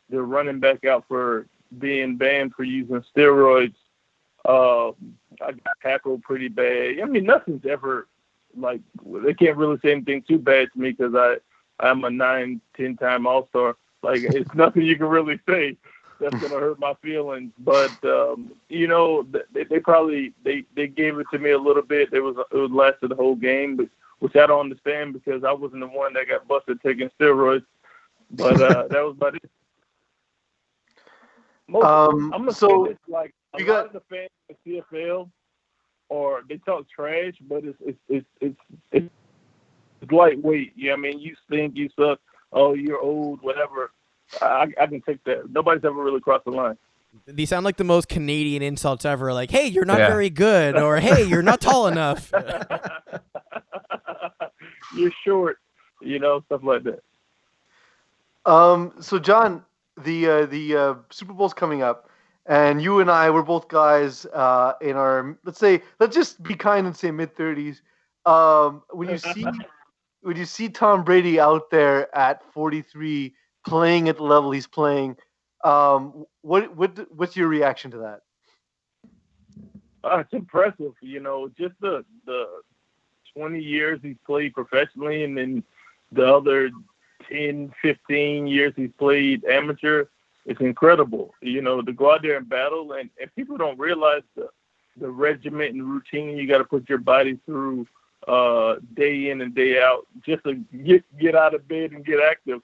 the running back out for being banned for using steroids, I got tackled pretty bad. I mean, nothing's ever, like, they can't really say anything too bad to me because I'm a 9-10-time All-Star. Like, it's nothing you can really say that's going to hurt my feelings. But, they probably gave it to me a little bit. It would last the whole game, but which I don't understand because I wasn't the one that got busted taking steroids. But that was about it. I'm going to say this, like, a lot of the fans of the CFL, or they talk trash, but it's lightweight. Yeah, I mean, you stink, you suck, oh, you're old, whatever. I can take that. Nobody's ever really crossed the line. These sound like the most Canadian insults ever. Like, hey, you're not very good, or hey, you're not tall enough. You're short, stuff like that. So John, the Super Bowl's coming up, and you and I, we're both guys in our, let's just be kind and say mid-30s. When you see Tom Brady out there at 43 playing at the level he's playing, what's your reaction to that? It's impressive, just the 20 years he's played professionally, and then the other 10, 15 years he's played amateur. It's incredible, to go out there and battle, and people don't realize the regiment and routine you got to put your body through day in and day out just to get out of bed and get active.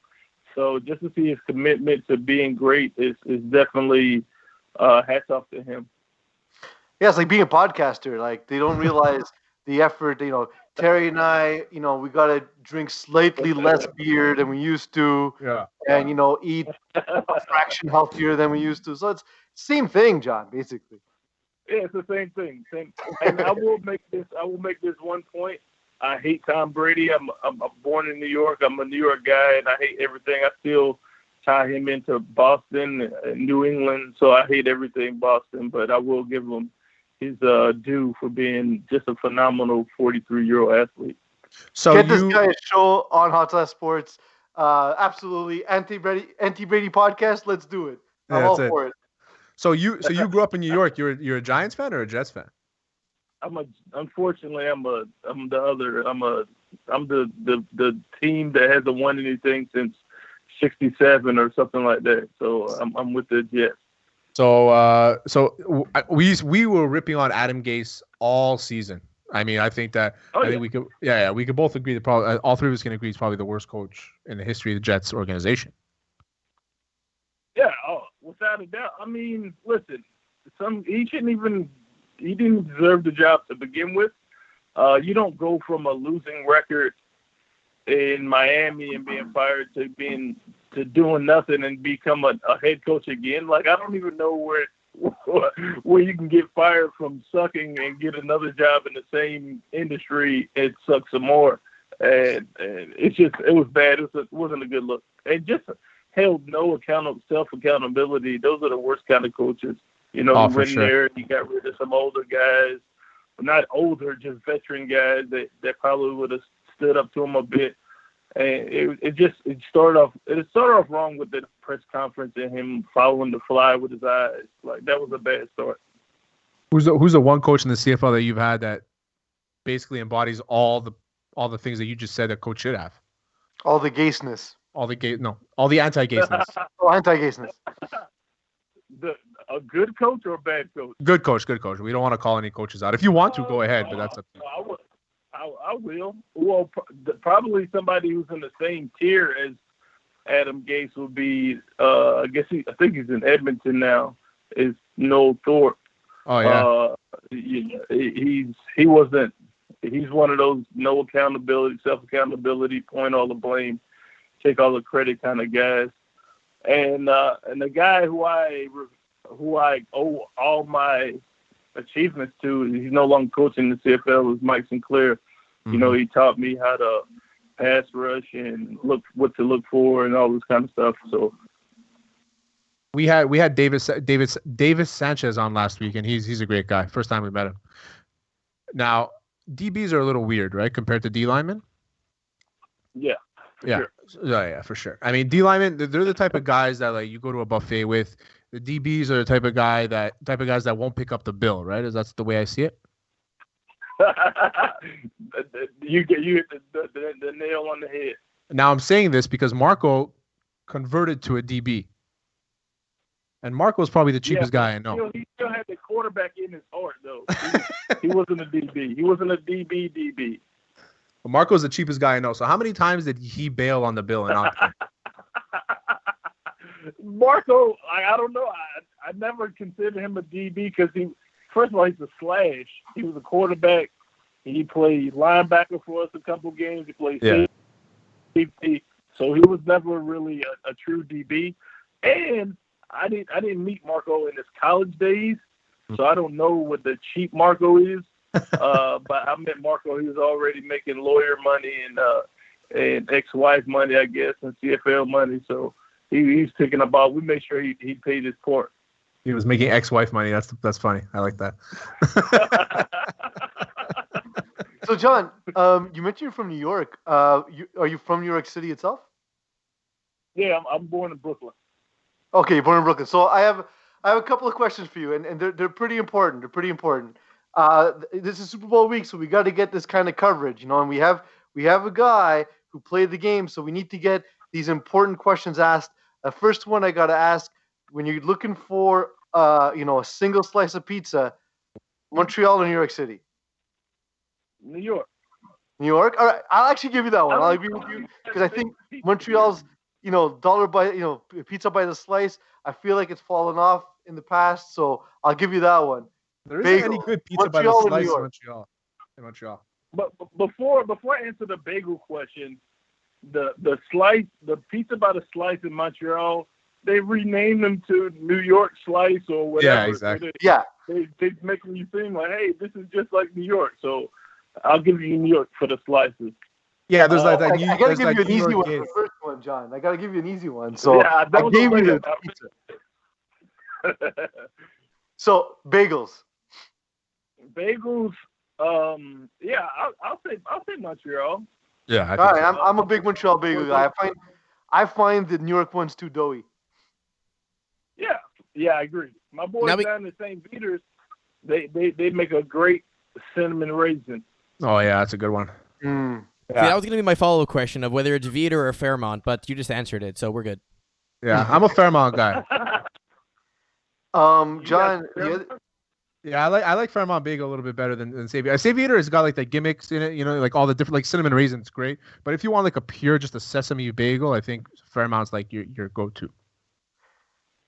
So just to see his commitment to being great is definitely hats off to him. Yeah, it's like being a podcaster. Like, they don't realize the effort. Terry and I, we got to drink slightly less beer than we used to. Yeah. And, eat a fraction healthier than we used to. So Same thing, John. Basically. Yeah, it's the same thing. And I will make this one point. I hate Tom Brady. I'm born in New York. I'm a New York guy, and I hate everything. I still tie him into Boston and New England, so I hate everything Boston. But I will give him his due for being just a phenomenal 43-year-old athlete. So get this guy a show on Hot Sauce Sports. Absolutely, anti-Brady podcast. Let's do it. I'm all for it. So you grew up in New York. You're a Giants fan or a Jets fan? Unfortunately, I'm the team that hasn't won anything since '67 or something like that. So I'm with the Jets. So we were ripping on Adam Gase all season. I mean, I think we could we could both agree that probably all three of us can agree he's probably the worst coach in the history of the Jets organization. Yeah, without a doubt. I mean, listen, he didn't deserve the job to begin with. You don't go from a losing record in Miami and being fired to doing nothing and become a head coach again. Like, I don't even know where you can get fired from sucking and get another job in the same industry and suck some more. And it was bad. It wasn't a good look. And just held no self-accountability. Those are the worst kind of coaches. You know, he went in there, he got rid of some older guys, not older, just veteran guys that probably would have stood up to him a bit. And it started off wrong with the press conference and him following the fly with his eyes. Like, that was a bad start. Who's the one coach in the CFL that you've had that basically embodies all the things that you just said a coach should have? All the gaseness. All the anti-gaseness. Anti-gaseness. A good coach or a bad coach? Good coach. We don't want to call any coaches out. If you want to, go ahead, but that's up to you. I will. Well, probably somebody who's in the same tier as Adam Gase would be. I think he's in Edmonton now. Is Noel Thorpe. Oh yeah. He wasn't. He's one of those no accountability, self-accountability, point all the blame, take all the credit kind of guys. And the guy who I owe all my achievements to, he's no longer coaching the CFL, is Mike Sinclair. Mm-hmm. You know, he taught me how to pass rush and what to look for and all this kind of stuff. So we had Davis Sanchez on last week, and he's a great guy. First time we met him. Now, DBs are a little weird, right, compared to D linemen? Yeah. Sure. Yeah, for sure. I mean, D linemen, they're the type of guys that, like, you go to a buffet with. The DBs are the type of guys that won't pick up the bill, right? That's the way I see it. You hit the nail on the head. Now I'm saying this because Marco converted to a DB, and Marco's probably the cheapest guy I know. He still had the quarterback in his heart, though. He wasn't a DB. He wasn't a DB. Well, Marco's the cheapest guy I know. So how many times did he bail on the bill and not pay? Marco, I don't know. I never considered him a DB because first of all, he's a slash. He was a quarterback. He played linebacker for us a couple games. He played safety. So he was never really a true DB. And I didn't meet Marco in his college days, so I don't know what the cheap Marco is. But I met Marco. He was already making lawyer money and ex-wife money, I guess, and CFL money. So he's thinking about. We made sure he paid his part. He was making ex-wife money. That's funny. I like that. So, John, you mentioned you're from New York. Are you from New York City itself? Yeah, I'm born in Brooklyn. Okay, you're born in Brooklyn. So I have a couple of questions for you, and they're pretty important. This is Super Bowl week, so we got to get this kind of coverage, you know. And we have a guy who played the game, so we need to get these important questions asked. The first one I got to ask: when you're looking for a single slice of pizza, Montreal or New York City? New York. New York. All right, I'll actually give you that one. I'll agree with you because I think Montreal's pizza by the slice. I feel like it's fallen off in the past, so I'll give you that one. There isn't any good pizza by the slice in Montreal. But before I answer the bagel question, the pizza by the slice in Montreal they renamed them to New York Slice or whatever. Yeah, exactly. They making you seem like, hey, this is just like New York. So I'll give you New York for the slices. Yeah, there's like that. I gotta give you an easy one. Kid. The first one, John. I gotta give you an easy one. So yeah, I gave you the pizza. So bagels. Bagels. Yeah, I'll say Montreal. Yeah. All right, I'm a big Montreal bagel guy. I find the New York ones too doughy. Yeah, I agree. My boys down in St. Peter's, they make a great cinnamon raisin. Oh yeah, that's a good one. Yeah. See, that was gonna be my follow-up question of whether it's Vita or Fairmont, but you just answered it, so we're good. Yeah, I'm a Fairmont guy. John. Yeah, I like Fairmont bagel a little bit better than St. Peter. St. Peter has got like the gimmicks in it, you know, like all the different like cinnamon raisins, great. But if you want like a pure just a sesame bagel, I think Fairmont's like your go-to.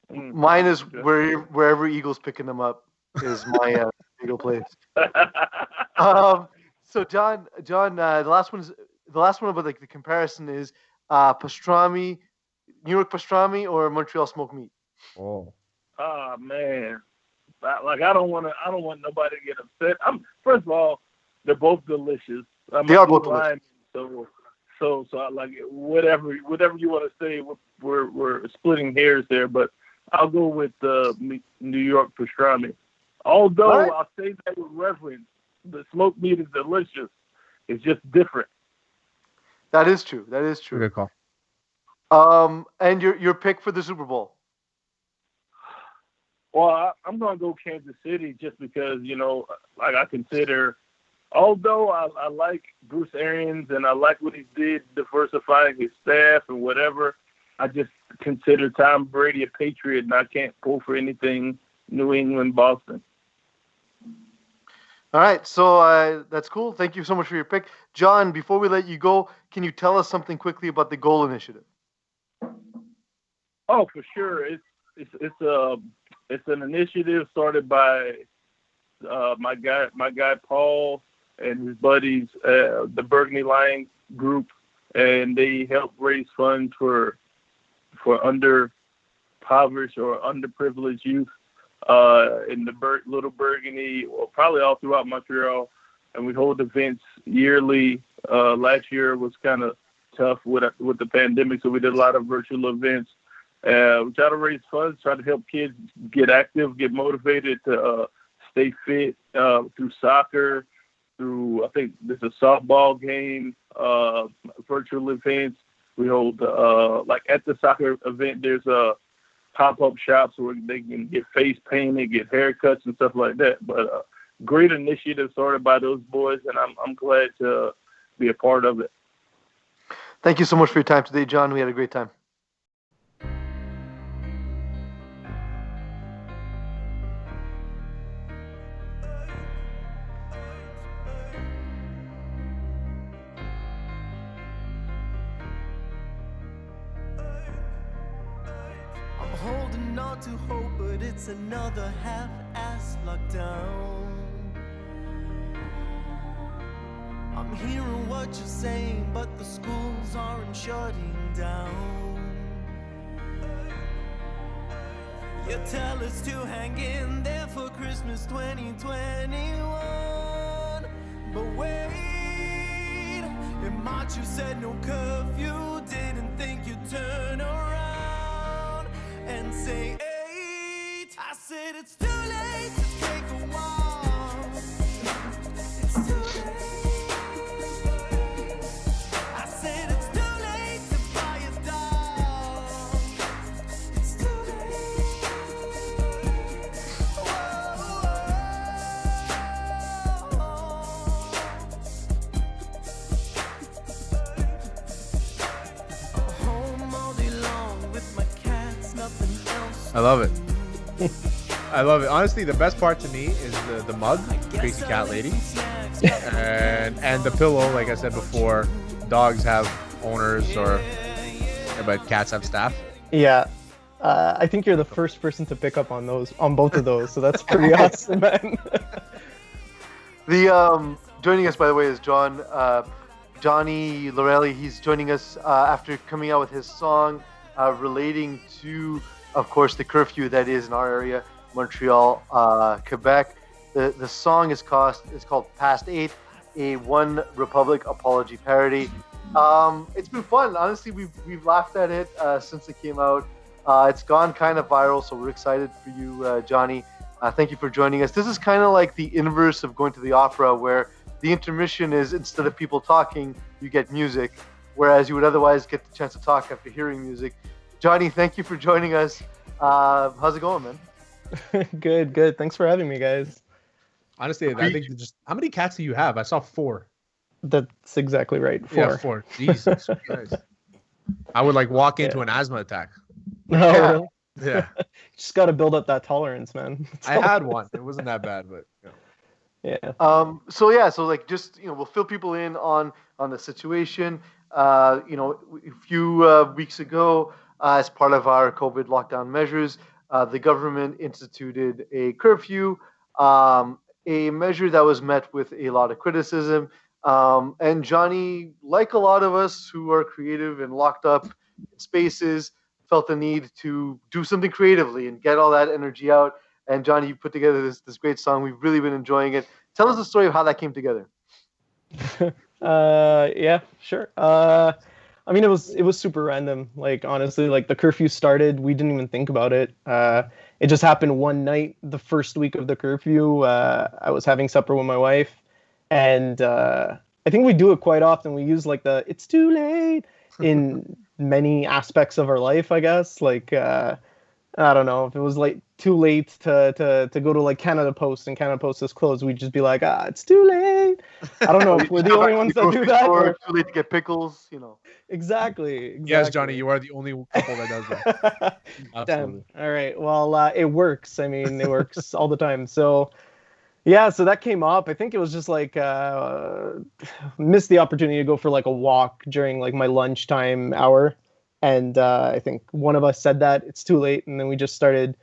Mine is wherever Eagles picking them up is my bagel place. So John, the last one about like the comparison is pastrami, New York pastrami or Montreal smoked meat. Oh man, like I don't want nobody to get upset. First of all, they're both delicious. They are both delicious. So I like it. Whatever you want to say, we're splitting hairs there, but I'll go with New York pastrami. Although I'll say that with reverence, the smoked meat is delicious. It's just different. That is true. Good call. And your pick for the Super Bowl? Well, I'm going to go Kansas City just because, you know, like I consider, although I like Bruce Arians and I like what he did diversifying his staff and whatever, I just consider Tom Brady a Patriot and I can't pull for anything New England, Boston. All right, so that's cool. Thank you so much for your pick. John, before we let you go, can you tell us something quickly about the Goal Initiative? Oh, for sure. It's an initiative started by my guy Paul and his buddies, the Burgundy Lions group, and they help raise funds for underprivileged or underprivileged youth in the Little Burgundy, or probably all throughout Montreal. And we hold events yearly. Last year was kind of tough with the pandemic, so we did a lot of virtual events. We try to raise funds, try to help kids get active, get motivated to stay fit through soccer, through, I think there's a softball game, virtual events. We hold, like at the soccer event, there's pop-up shops where they can get face painted, get haircuts and stuff like that. But great initiative started by those boys, and I'm glad to be a part of it. Thank you so much for your time today, John. We had a great time. Holding on to hope, but it's another half-assed lockdown. I'm hearing what you're saying, but the schools aren't shutting down. You tell us to hang in there for Christmas 2021. But wait, in March you said no curfew, didn't think you'd turn around and say 8. I said it's too late to take a walk. It's too late. I said it's too late to buy a dog. It's too late. I'm home all day long with my cats, nothing else. I love it. I love it. Honestly, the best part to me is the mug, Crazy Cat Lady, and the pillow. Like I said before, dogs have owners, but cats have staff. Yeah, I think you're the first person to pick up on both of those. So that's pretty awesome, man. Joining us, by the way, is Johnny Laurelli. He's joining us after coming out with his song relating to, of course, the curfew that is in our area, Montreal, Quebec. The song is called Past 8, a One Republic apology parody. It's been fun. Honestly, we've laughed at it since it came out. It's gone kind of viral, so we're excited for you, Johnny. Thank you for joining us. This is kind of like the inverse of going to the opera, where the intermission is, instead of people talking, you get music, whereas you would otherwise get the chance to talk after hearing music. Johnny, thank you for joining us. How's it going, man? Good. Thanks for having me, guys. Honestly, I think just how many cats do you have? I saw 4. That's exactly right. 4. Yeah, 4. Jesus Christ. I would like walk into an asthma attack. No, really? Yeah. Just got to build up that tolerance, man. I had one. It wasn't that bad, but yeah. So like just we'll fill people in on the situation. A few weeks ago, as part of our COVID lockdown measures, the government instituted a curfew, a measure that was met with a lot of criticism. And Johnny, like a lot of us who are creative and locked up in spaces, felt the need to do something creatively and get all that energy out. And Johnny, you put together this great song. We've really been enjoying it. Tell us the story of how that came together. Yeah, sure. I mean, it was super random. Like, honestly, like the curfew started, we didn't even think about it. It just happened one night, the first week of the curfew. I was having supper with my wife, and I think we do it quite often. We use like the "it's too late" in many aspects of our life, I guess. Like, I don't know, if it was like too late to go to like Canada Post and Canada Post is closed, we'd just be like, it's too late. I don't know if we're the only ones that do that. Or too late to get pickles, Exactly. Yes, Johnny, you are the only couple that does that. Damn. All right. Well, it works. I mean, it works all the time. So, yeah, so that came up. I think it was just like missed the opportunity to go for like a walk during like my lunchtime hour. And I think one of us said that it's too late. And then we just started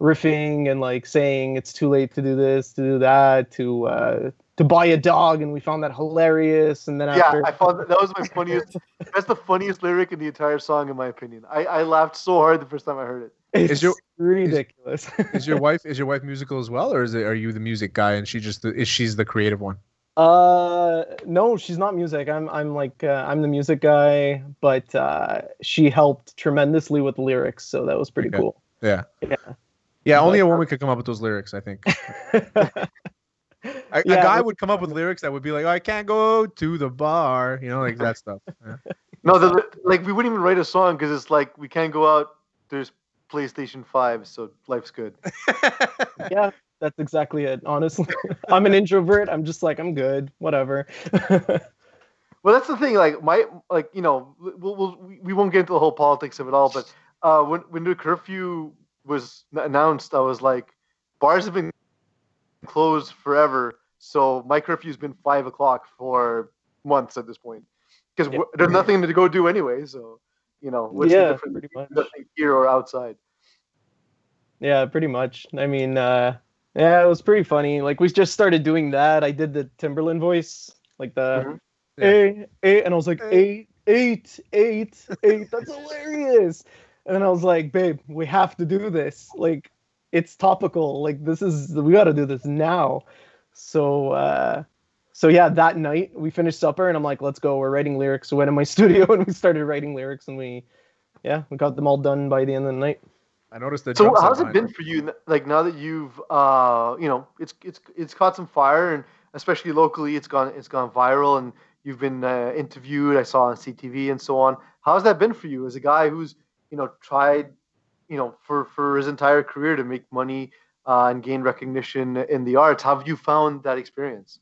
riffing and like saying it's too late to do this, to do that, to buy a dog. And we found that hilarious. And then after... I found that was my funniest. That's the funniest lyric in the entire song, in my opinion. I laughed so hard the first time I heard it. It's ridiculous. Is your wife musical as well, or are you the music guy and she's the creative one? No, she's not music. I'm the music guy, but she helped tremendously with the lyrics, so that was pretty cool. Yeah. Only a woman could come up with those lyrics, I think. A guy would come up with lyrics that would be like, I can't go to the bar, like that stuff. Yeah. No, like we wouldn't even write a song because it's like we can't go out. There's PlayStation 5, so life's good. Yeah, that's exactly it. Honestly, I'm an introvert. I'm just like, I'm good, whatever. Well, that's the thing. Like we won't get into the whole politics of it all, but when the curfew was announced, I was like, bars have been closed forever, so my curfew's been 5 o'clock for months at this point because there's nothing to go do anyway. So what's the difference? Pretty much. Nothing here or outside. Yeah, pretty much. I mean, it was pretty funny. Like, we just started doing that. I did the Timberland voice, like the eight, and I was like, eight. That's hilarious. And then I was like, babe, we have to do this. Like, it's topical. Like, we got to do this now. So yeah, that night we finished supper and I'm like, let's go. We're writing lyrics. So we went in my studio and we started writing lyrics and we got them all done by the end of the night. I noticed that. So how's it been for you? Like, now that you've, it's caught some fire, and especially locally, it's gone viral, and you've been interviewed. I saw on CTV and so on. How's that been for you as a guy who's, tried, for his entire career to make money and gain recognition in the arts? How have you found that experience?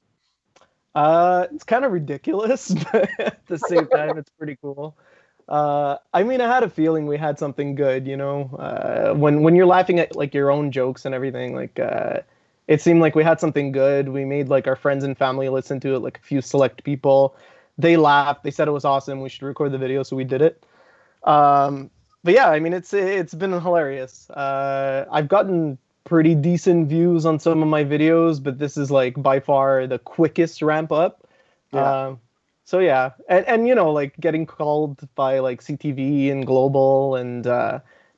It's kind of ridiculous, but at the same time, it's pretty cool. I mean, I had a feeling we had something good, when you're laughing at like your own jokes and everything, like, it seemed like we had something good. We made like our friends and family listen to it, like a few select people. They laughed. They said it was awesome. We should record the video. So we did it. But yeah, I mean, it's been hilarious. I've gotten pretty decent views on some of my videos, but this is like by far the quickest ramp up. Yeah. So yeah, and you know, like getting called by like CTV and Global and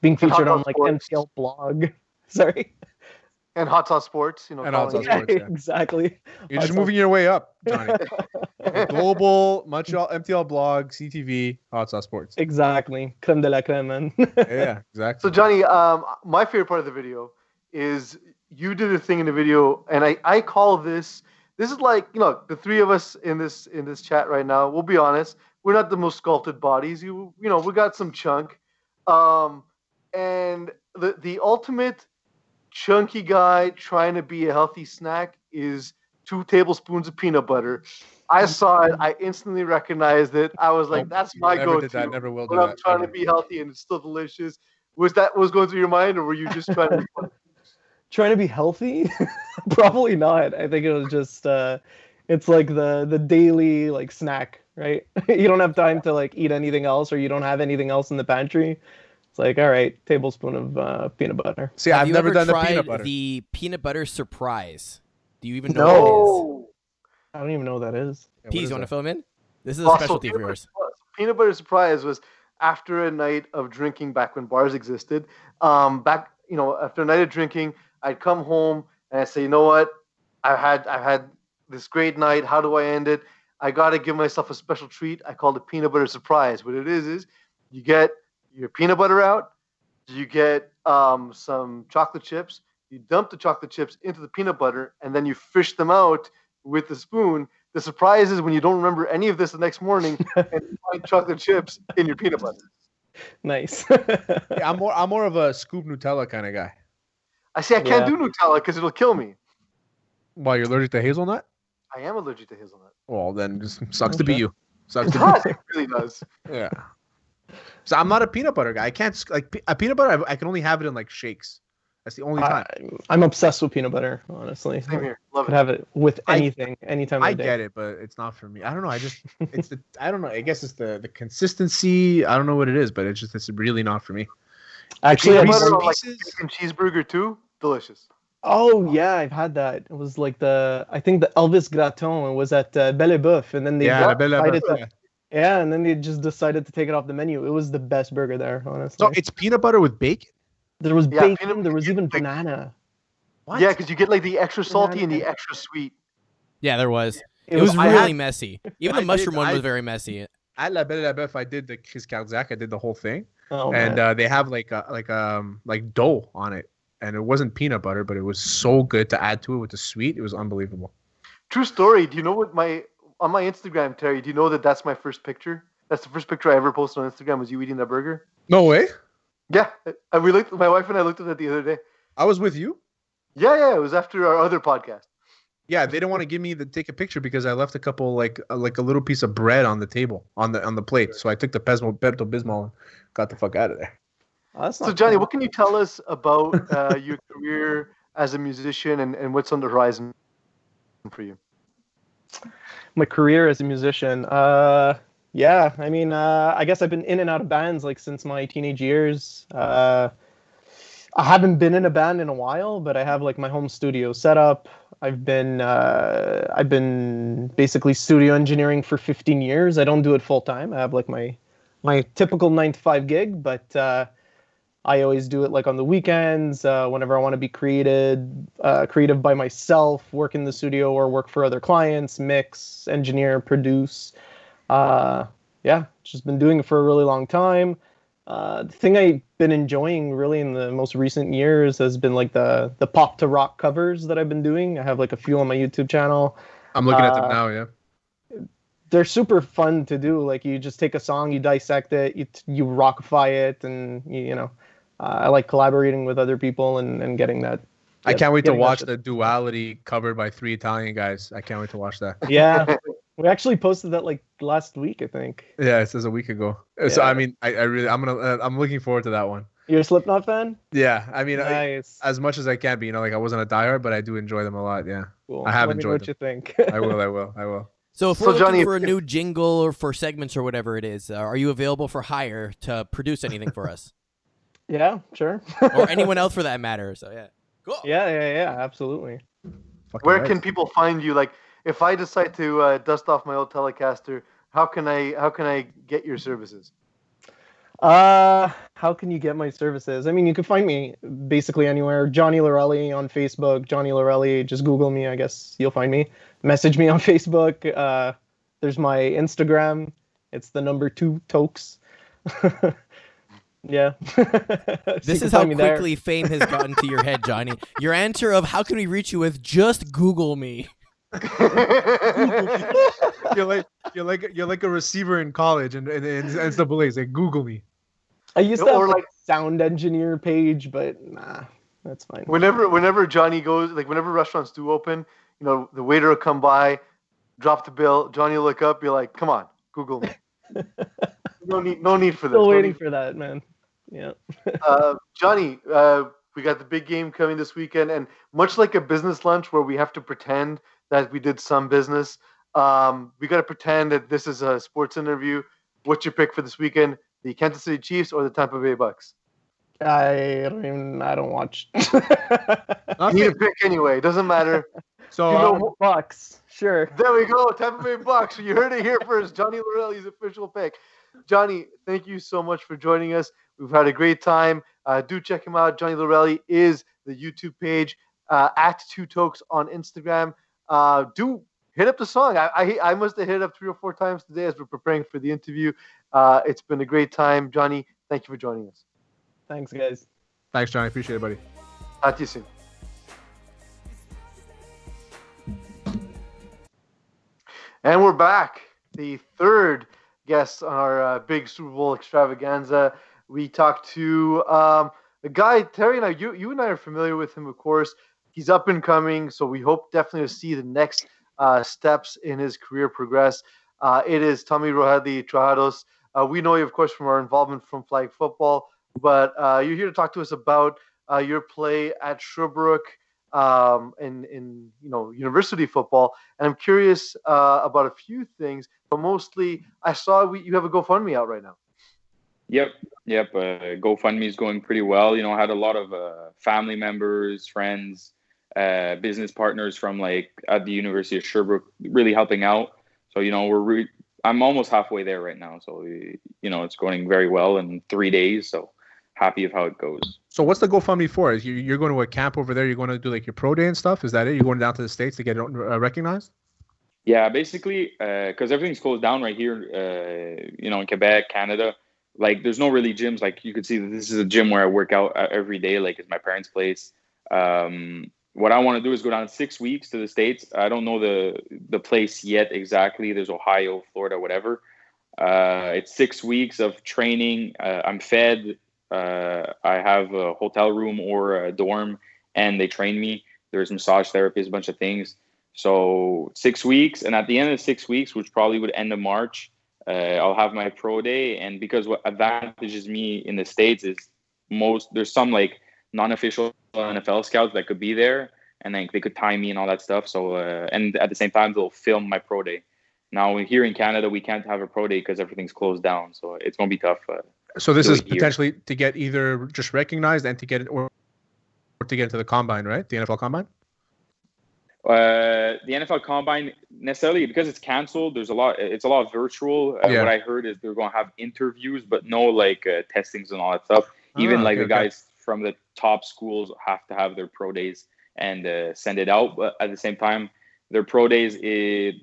being featured on like MTL blog. Sorry. And Hot Sauce Sports, you know. And Hot Sauce Yeah, Sports, yeah. exactly. You're just moving your way up, Johnny. Global, Montreal, MTL blog, CTV, Hot Sauce Sports. Exactly. Creme de la creme, man. Yeah, exactly. So Johnny, my favorite part of the video is you did a thing in the video, and I call this is like, you know, the three of us in this chat right now. We'll be honest, we're not the most sculpted bodies. You know, we got some chunk, and the ultimate chunky guy trying to be a healthy snack is 2 tablespoons of peanut butter. I saw it. I instantly recognized it. I was like, "That's my never go-to." did that, never will do when I'm that, trying ever. to be healthy and it's still delicious. Was that what was going through your mind, or were you just trying to be funny? Trying to be healthy? Probably not. I think it was just it's like the daily like snack, right? You don't have time to like eat anything else, or you don't have anything else in the pantry. It's like, all right, tablespoon of peanut butter. See, Have I've you never ever done the tried peanut butter. the peanut butter surprise? Do you even know what it is? No. I don't even know what that is. Yeah, Peas, what you want to is fill him in? This is a Also, specialty for yours. Peanut butter surprise was after a night of drinking back when bars existed. After a night of drinking, I'd come home and I'd say, you know what? I've had this great night. How do I end it? I got to give myself a special treat. I call it peanut butter surprise. What it is you get your peanut butter out, you get some chocolate chips, you dump the chocolate chips into the peanut butter, and then you fish them out with the spoon. The surprise is when you don't remember any of this the next morning and you find chocolate chips in your peanut butter. Nice. Yeah, I'm more of a scoop Nutella kind of guy. I say I can't do Nutella because it'll kill me. Why, you're allergic to hazelnut? I am allergic to hazelnut. Well, then just sucks to be you. Sucks It to does. be It really does. Yeah. So I'm not a peanut butter guy. I can't like a peanut butter. I can only have it in like shakes. That's the only time. I'm obsessed with peanut butter, honestly. Same here. Love Could it. have it with anything, anytime I of the day. get it, but it's not for me. I don't know. I don't know. I guess it's the consistency. I don't know what it is, but it's really not for me. Actually, Peanut I've butter been- on like bacon cheeseburger too. Delicious. oh yeah, I've had that. It was like I think the Elvis Gratin was at Belle et Boeuf, and then they Yeah, la Belle et decided Boeuf, to, yeah, and then they just decided to take it off the menu. It was the best burger there, honestly. So it's peanut butter with bacon. There was Yeah, bacon. peanut- There was even banana. What? Yeah, because you get like the extra salty and the extra sweet. Yeah, there was. It was- was I really had- messy. Even I the mushroom did- one I- was very messy. At La Belle et Boeuf, I did the Chris Cardiac. I did the whole thing, Oh, and man. they have like dough on it, and it wasn't peanut butter, but it was so good to add to it with the sweet. It was unbelievable. True story. Do you know what on my Instagram, Terry? Do you know that's my first picture? That's the first picture I ever posted on Instagram. Was you eating that burger? No way. Yeah, and my wife and I looked at it the other day. I was with you. Yeah, it was after our other podcast. Yeah, they didn't want to give me take a picture because I left a couple like a little piece of bread on the table on the plate. So I took the Pepto Bismol and got the fuck out of there. Oh, that's So not Johnny, bad. what can you tell us about your career as a musician and what's on the horizon for you? My career as a musician. Yeah, I mean, I guess I've been in and out of bands like since my teenage years. I haven't been in a band in a while, but I have like my home studio set up. I've been basically studio engineering for 15 years. I don't do it full time. I have like my typical 9 to 5 gig, but I always do it like on the weekends, whenever I want to be creative by myself, work in the studio or work for other clients, mix, engineer, produce. Yeah, just been doing it for a really long time. The thing I've been enjoying really in the most recent years has been like the pop to rock covers that I've been doing. I have like a few on my YouTube channel. I'm looking at them now. Yeah. They're super fun to do. Like you just take a song, you dissect it, you rockify it, and you know, I like collaborating with other people and getting that. I can't wait to getting that watch shit. the Duality covered by 3 Italian guys. I can't wait to watch that. Yeah, we actually posted that like last week, I think. Yeah, it says a week ago. So Yeah. I mean, I'm looking forward to that one. You're a Slipknot fan? Yeah, I mean, Nice. as much as I can be, you know, like I wasn't a diehard, but I do enjoy them a lot. Yeah, Cool. I have Let me know enjoyed what you think. I will. So if So, we're looking Johnny, for a new jingle or for segments or whatever it is, are you available for hire to produce anything for us? Yeah, sure. Or anyone else for that matter? So yeah. Cool. Yeah, absolutely. Fucking Where right. can people find you? Like, if I decide to dust off my old Telecaster, how can I get your services? How can you get my services? I mean, you can find me basically anywhere. Johnny Laurelli on Facebook. Johnny Laurelli. Just Google me. I guess you'll find me. Message me on Facebook. There's my Instagram. It's the number 2 Tokes. Yeah. This is how quickly fame has gotten to your head, Johnny. Your answer of how can we reach you with just Google me. You're like a receiver in college and NCAA. Like Google me. I used to have like sound engineer page, but nah, that's fine. Whenever Johnny goes, like whenever restaurants do open, the waiter will come by, drop the bill. Johnny will look up, be like, "Come on, Google me." No need for this. Still waiting for that, man. Yeah. Johnny, we got the big game coming this weekend, and much like a business lunch where we have to pretend that we did some business, we got to pretend that this is a sports interview. What's your pick for this weekend? The Kansas City Chiefs or the Tampa Bay Bucks? I don't watch. You need a pick anyway. It doesn't matter. So Bucks, sure. There we go. Tampa Bay Bucks. You heard it here first. Johnny Laurelli's official pick. Johnny, thank you so much for joining us. We've had a great time. Do check him out. Johnny Laurelli is the YouTube page at 2Tokes on Instagram. Do hit up the song. I must have hit it up 3 or 4 times today as we're preparing for the interview. It's been a great time. Johnny, thank you for joining us. Thanks, guys. Thanks, Johnny. Appreciate it, buddy. Talk to you soon. And we're back. The third guest on our big Super Bowl extravaganza. We talked to a guy, Terry and I, you and I are familiar with him, of course. He's up and coming, so we hope definitely to see the next steps in his career progress. It is Tommy Roadley, Trohatos. We know you, of course, from our involvement from flag football, but you're here to talk to us about your play at Sherbrooke in university football. And I'm curious about a few things, but mostly I saw you have a GoFundMe out right now. Yep. GoFundMe is going pretty well. I had a lot of family members, friends, business partners from at the University of Sherbrooke really helping out. So, I'm almost halfway there right now. So, it's going very well in 3 days. So happy of how it goes. So what's the GoFundMe for? Is you're going to a camp over there? You're going to do your pro day and stuff? Is that it? You're going down to the States to get recognized? Yeah, basically, because everything's closed down right here, in Quebec, Canada. There's no really gyms. You could see that this is a gym where I work out every day. It's my parents' place. What I want to do is go down 6 weeks to the States. I don't know the place yet exactly. There's Ohio, Florida, whatever. It's 6 weeks of training. I'm fed. I have a hotel room or a dorm, and they train me. There's massage therapists, a bunch of things. So 6 weeks, and at the end of 6 weeks, which probably would end of March, I'll have my pro day. And because what advantages me in the States is there's some non-official NFL scouts that could be there, and they could time me and all that stuff. So and at the same time they'll film my pro day. Now here in Canada we can't have a pro day because everything's closed down, so it's gonna be tough. So this is potentially to get either just recognized and to get it or to get into the combine, right? The NFL combine. The NFL combine necessarily because it's canceled. It's a lot virtual. What I heard is they're going to have interviews, but no testings and all that stuff. Even the guys from the top schools have to have their pro days and send it out. But at the same time, their pro days, NFL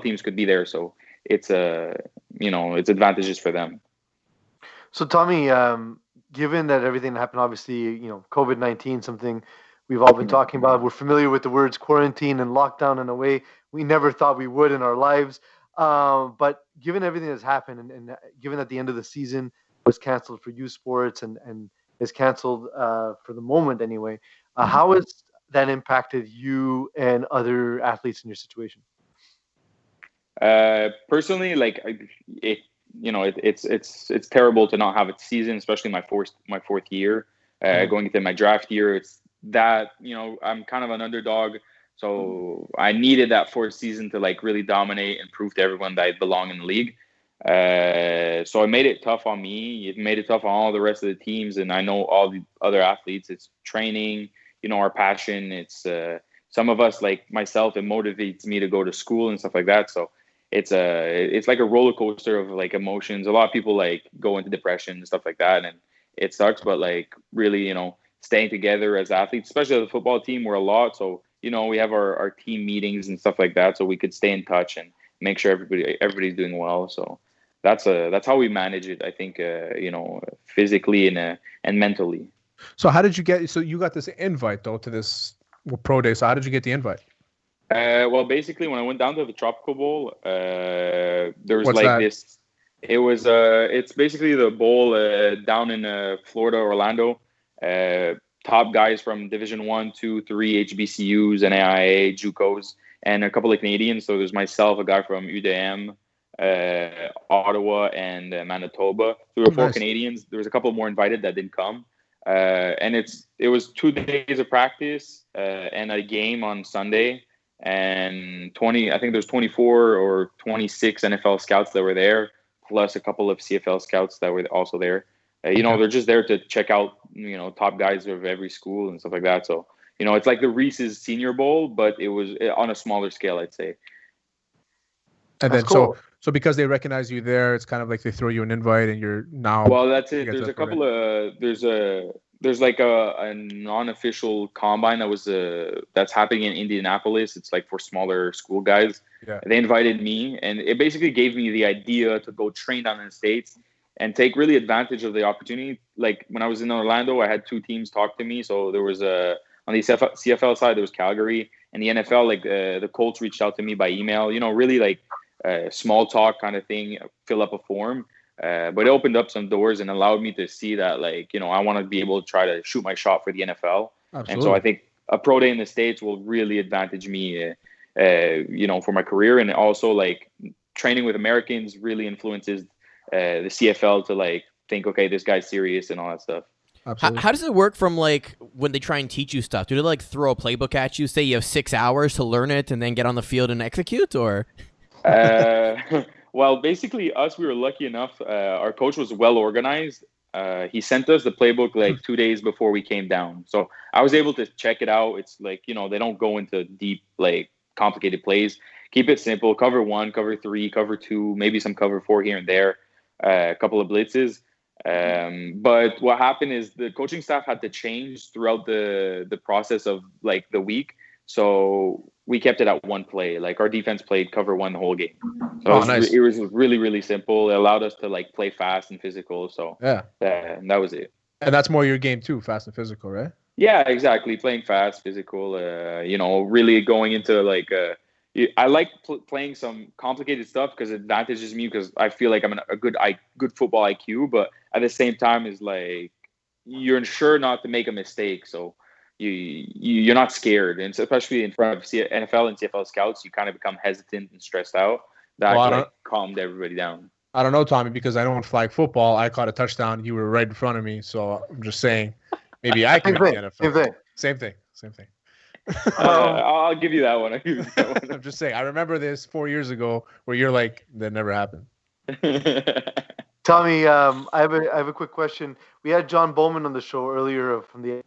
teams could be there, so it's it's advantages for them. So Tommy, given that everything that happened, obviously, COVID-19, something we've all been talking about. We're familiar with the words quarantine and lockdown in a way we never thought we would in our lives. But given everything that's happened and given that the end of the season was canceled for youth sports and is canceled for the moment anyway, how has that impacted you and other athletes in your situation? Personally, it's terrible to not have a season, especially my fourth year, going into my draft year. It's that I'm kind of an underdog, so I needed that fourth season to really dominate and prove to everyone that I belong in the league. So it made it tough on me. It made it tough on all the rest of the teams, and I know all the other athletes. It's training, our passion. It's some of us like myself. It motivates me to go to school and stuff like that. So it's like a roller coaster of like emotions. A lot of people like go into depression and stuff like that, and it sucks. But like really, staying together as athletes, especially as a football team, we're a lot. So we have our team meetings and stuff like that, so we could stay in touch and make sure everybody's doing well. So that's how we manage it, I think. Physically and mentally. So how did you get? So you got this invite though to this pro day. So how did you get the invite? Well, basically, when I went down to the Tropical Bowl, there was What's like that? this. It was it's basically the bowl down in Florida, Orlando. Top guys from Division 1, 2, 3, HBCUs, NAIA, JUCOs, and a couple of Canadians. So there's myself, a guy from UDM, Ottawa, and Manitoba. So we were 4 Nice. Canadians. There was a couple more invited that didn't come. And it was 2 days of practice and a game on Sunday. And I think there's 24 or 26 NFL scouts that were there, plus a couple of CFL scouts that were also there. They're just there to check out, top guys of every school and stuff like that. So, it's like the Reese's Senior Bowl, but it was on a smaller scale, I'd say. And That's then cool. so because they recognize you there, it's kind of like they throw you an invite and you're now. Well, that's it. get There's to a couple of there's like a non-official combine that's happening in Indianapolis. It's like for smaller school guys. Yeah. They invited me, and it basically gave me the idea to go train down in the States and take really advantage of the opportunity. Like when I was in Orlando, I had 2 teams talk to me. So there was on the CFL side, there was Calgary, and the NFL, like the Colts reached out to me by email. Really like small talk kind of thing, fill up a form. But it opened up some doors and allowed me to see that, like, I want to be able to try to shoot my shot for the NFL. Absolutely. And so I think a pro day in the States will really advantage me, for my career. And also, like, training with Americans really influences the CFL to, like, think, okay, this guy's serious and all that stuff. Absolutely. How does it work from like when they try and teach you stuff? Do they like throw a playbook at you, say you have 6 hours to learn it and then get on the field and execute, or? Well, basically we were lucky enough. Our coach was well organized. He sent us the playbook like 2 days before we came down. So I was able to check it out. It's like, they don't go into deep, like complicated plays. Keep it simple. Cover 1, cover 3, cover 2, maybe some cover 4 here and there, a couple of blitzes. But what happened is the coaching staff had to change throughout the process of like the week. So we kept it at 1 play. Like our defense played cover 1 the whole game. So nice. It was really, really simple. It allowed us to like play fast and physical. So Yeah. and that was it. And that's more your game too, fast and physical, right? Yeah, exactly. Playing fast, physical, really going into like, I like playing some complicated stuff because it advantages me because I feel like I'm a good football IQ, but at the same time is like, you're sure not to make a mistake. So you're not scared. And so especially in front of NFL and CFL scouts, you kind of become hesitant and stressed out. That calmed everybody down. I don't know, Tommy, because I know in flag football, I caught a touchdown. You were right in front of me. So I'm just saying, maybe I can make the NFL. Same thing. I'll give you that one. I'm just saying. I remember this 4 years ago where you're like, that never happened. Tommy, I have a quick question. We had John Bowman on the show earlier from the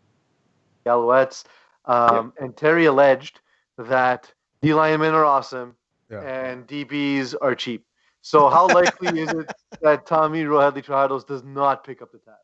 Alouettes, and Terry alleged that D linemen are awesome and DBs are cheap. So how likely is it that Tommy Trohatos does not pick up the tab?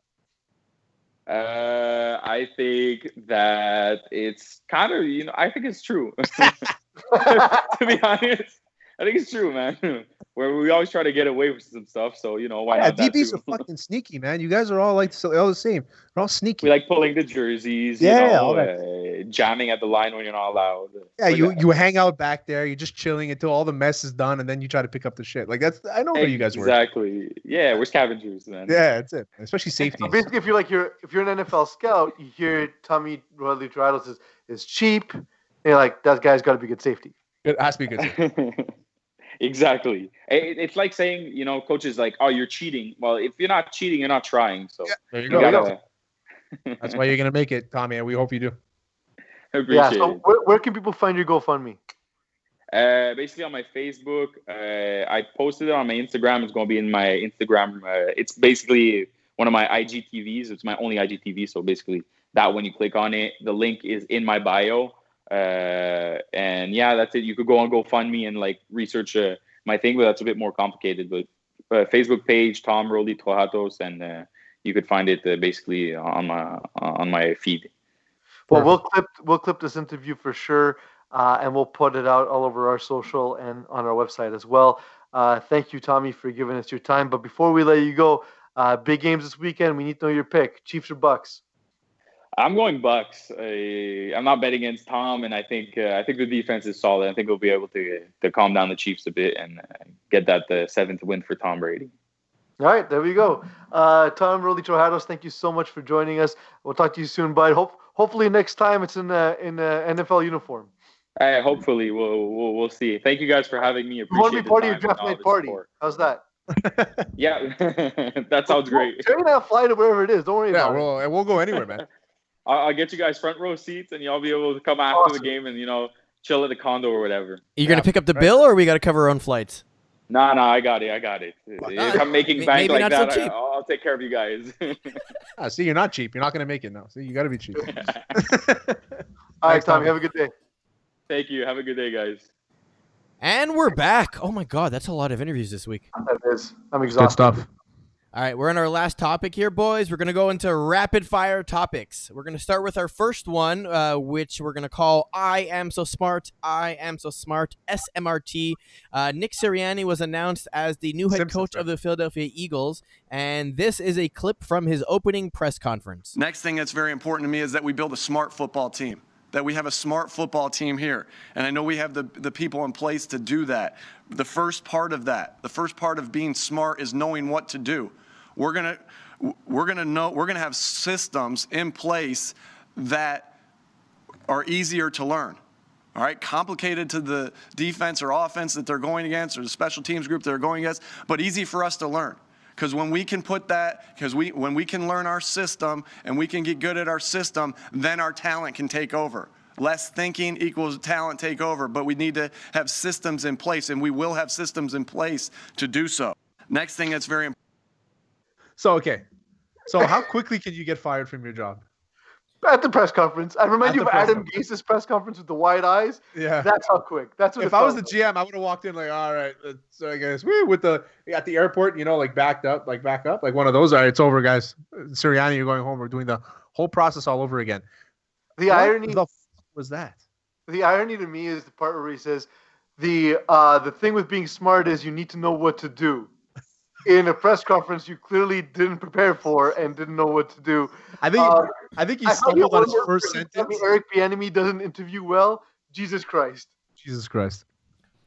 I think that it's kind of, I think it's true. To be honest, I think it's true, man. Where we always try to get away with some stuff, so why not? DBs are fucking sneaky, man. You guys are all like all the same. We're all sneaky. We like pulling the jerseys, jamming at the line when you're not allowed. Yeah, you hang out back there. You're just chilling until all the mess is done, and then you try to pick up the shit. Like I know where you guys were. Exactly. Yeah, we're scavengers, man. Yeah, that's it. Especially safety. Basically, if you're an NFL scout, you hear Tommy Trohatos is cheap. And you're like, that guy's got to be good safety. It has to be good safety. Exactly. It's like saying, coaches like, oh, you're cheating. Well, if you're not cheating, you're not trying. So there you go. That's why you're going to make it, Tommy, and we hope you do. Appreciate it. Where can people find your GoFundMe? Basically on my Facebook. I posted it on my Instagram. It's going to be in my Instagram. It's basically one of my IGTVs. It's my only IGTV. So basically that when you click on it, the link is in my bio. And yeah, that's it. You could go on GoFundMe and like research my thing, but that's a bit more complicated. But Facebook page, Tom Roadley Trohatos, and you could find it basically on my feed. Well, we'll clip this interview for sure, and we'll put it out all over our social and on our website as well. Thank you, Tommy, for giving us your time. But before we let you go, big games this weekend. We need to know your pick: Chiefs or Bucks? I'm going Bucks. I'm not betting against Tom, and I think the defense is solid. I think we'll be able to calm down the Chiefs a bit and get that the 7th win for Tom Brady. All right, there we go. Tom Roadley Trohatos, thank you so much for joining us. We'll talk to you soon, bud. Hopefully next time it's in a NFL uniform. Hopefully we'll see. Thank you guys for having me. You want to be part of your draft night party? Support. How's that? Yeah, that sounds great. Jerry and I'll fly to wherever it is. Don't worry about it. We'll go anywhere, man. I'll get you guys front row seats, and y'all be able to come after the game and chill at the condo or whatever. You're gonna pick up the bill, or we got to cover our own flights? No, I got it. If I'm making bank like that, so I'll take care of you guys. See, you're not cheap. You're not gonna make it now. See, you got to be cheap. All right, Tommy. Have a good day. Thank you. Have a good day, guys. And we're back. Oh my God, that's a lot of interviews this week. That is. I'm exhausted. Good stuff. All right, we're on our last topic here, boys. We're going to go into rapid fire topics. We're going to start with our first one, which we're going to call I Am So Smart, SMRT. Nick Sirianni was announced as the new head coach of the Philadelphia Eagles, and this is a clip from his opening press conference. Next thing that's very important to me is that we build a smart football team, that we have a smart football team here. And I know we have the people in place to do that. The first part of being smart is knowing what to do. We're gonna have systems in place that are easier to learn. All right, complicated to the defense or offense that they're going against, or the special teams group they're going against, but easy for us to learn. Because when we can when we can learn our system and we can get good at our system, then our talent can take over. Less thinking equals talent take over, but we need to have systems in place, and we will have systems in place to do so. Next thing that's very important. So how quickly can you get fired from your job? At the press conference. I remind you of Adam Gase's press conference with the wide eyes. Yeah. That's how quick. That's what if I was the GM, I would have walked in like, all right, so I guess with at the airport, like back up, like one of those. All right, it's over, guys. Sirianni, you're going home. We're doing the whole process all over again. The irony was that. The irony to me is the part where he says the thing with being smart is you need to know what to do. In a press conference you clearly didn't prepare for and didn't know what to do. I think he stumbled on his first sentence. Eric Bieniemy doesn't interview well. Jesus Christ.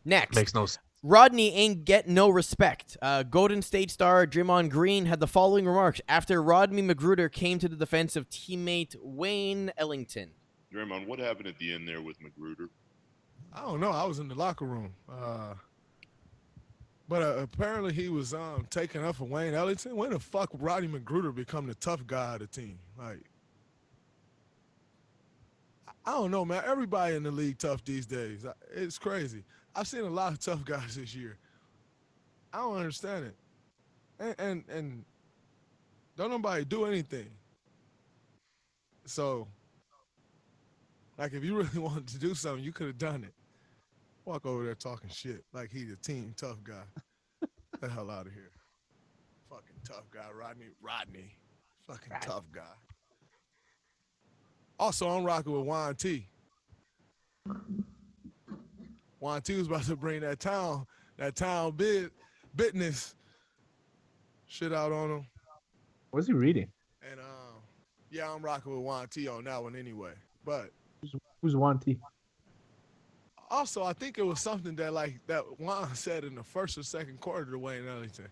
Next. Makes no sense. Rodney ain't get no respect. Golden State star Draymond Green had the following remarks after Rodney Magruder came to the defense of teammate Wayne Ellington. Draymond, what happened at the end there with Magruder? I don't know. I was in the locker room. But apparently he was taking up for Wayne Ellington. When the fuck Rodney Magruder become the tough guy of the team? Like, I don't know, man. Everybody in the league tough these days. It's crazy. I've seen a lot of tough guys this year. I don't understand it. And don't nobody do anything. So, like, if you really wanted to do something, you could have done it. Walk over there talking shit like he's a team tough guy. Get the hell out of here. Fucking tough guy, Rodney. Fucking tough guy. Also, I'm rocking with Juan T. Juan T was about to bring that town business shit out on him. What's he reading? And yeah, I'm rocking with Juan T on that one anyway. But who's Juan T? Also, I think it was something that Juan said in the first or second quarter to Wayne Ellington.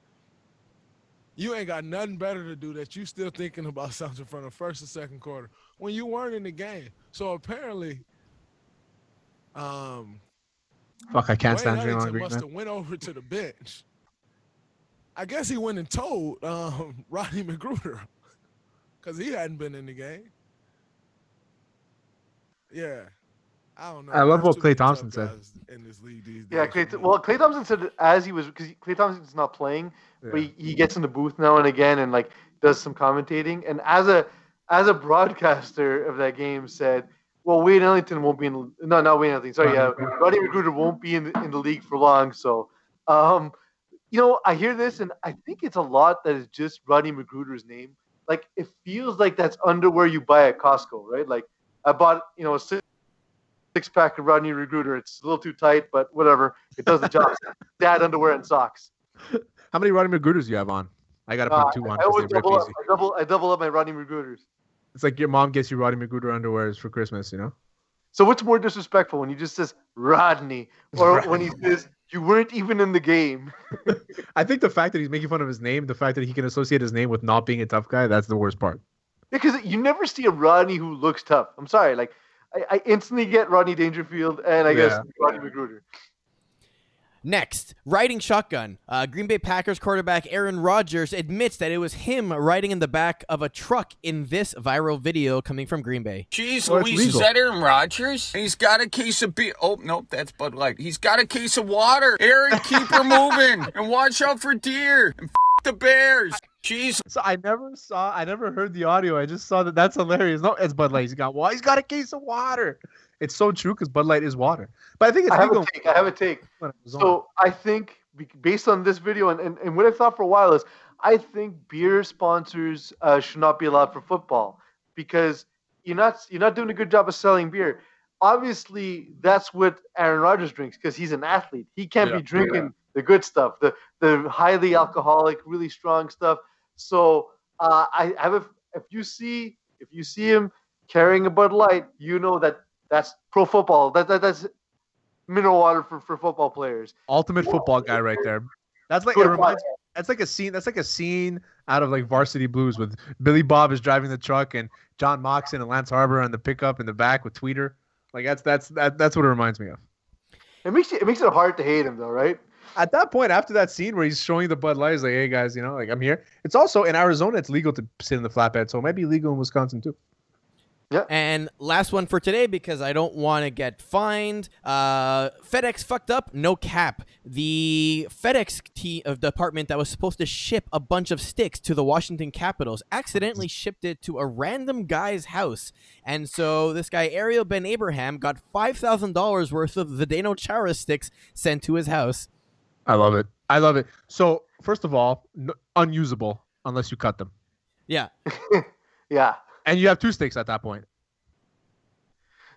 You ain't got nothing better to do that you still thinking about something from the first or second quarter when you weren't in the game. So apparently, I can't stand Draymond Green. Must have went over to the bench. I guess he went and told Rodney Magruder because he hadn't been in the game. Yeah. I don't know. I love what Klay Thompson said. In this league these days. Yeah, Klay Thompson said as he was, because Klay Thompson's not playing, but he gets in the booth now and again and does some commentating. And as a broadcaster of that game said, well, Wayne Ellington won't be not Wayne Ellington. Sorry, Rodney Magruder won't be in the league for long. So I hear this, and I think it's a lot that is just Rodney Magruder's name. Like, it feels like that's underwear you buy at Costco, right? Like, I bought, a six-pack of Rodney Magruder. It's a little too tight, but whatever. It does the job. Dad underwear and socks. How many Rodney Magruders do you have on? I got to put 2 on. I always double up. I double up my Rodney Magruders. It's like your mom gets you Rodney Magruder underwears for Christmas, So what's more disrespectful, when he just says Rodney, or when he says you weren't even in the game? I think the fact that he's making fun of his name, the fact that he can associate his name with not being a tough guy, that's the worst part. Because you never see a Rodney who looks tough. I'm sorry. Like, I instantly get Rodney Dangerfield and I guess Rodney Magruder. Next, riding shotgun. Green Bay Packers quarterback Aaron Rodgers admits that it was him riding in the back of a truck in this viral video coming from Green Bay. Jeez Louise, is that Aaron Rodgers? He's got a case of beer. Oh, nope, that's Bud Light. He's got a case of water. Aaron, keep her moving. And watch out for deer. And the Bears. Jeez. So I never heard the audio. I just saw that. That's hilarious. No, it's Bud Light. He's got a case of water. It's so true because Bud Light is water. But I think it's legal. I have a take. So I think based on this video and what I've thought for a while is I think beer sponsors should not be allowed for football because you're not doing a good job of selling beer. Obviously, that's what Aaron Rodgers drinks because he's an athlete. He can't be drinking the good stuff, the highly alcoholic, really strong stuff. So if you see him carrying a Bud Light, that's pro football. That's mineral water for football players. Ultimate football guy right there. That's like that's like a scene. That's like a scene out of like Varsity Blues with Billy Bob is driving the truck and John Moxon and Lance Harbor on the pickup in the back with Tweeter. Like that's what it reminds me of. It makes it hard to hate him though, right? At that point, after that scene where he's showing the Bud Light, he's like, "Hey guys, like I'm here." It's also in Arizona. It's legal to sit in the flatbed, so it might be legal in Wisconsin too. Yeah. And last one for today because I don't want to get fined. FedEx fucked up. No cap. The FedEx department that was supposed to ship a bunch of sticks to the Washington Capitals accidentally shipped it to a random guy's house. And so this guy, Ariel Ben Abraham, got $5,000 worth of the Zdeno Chara sticks sent to his house. I love it. So first of all, unusable unless you cut them. Yeah. Yeah. And you have 2 sticks at that point.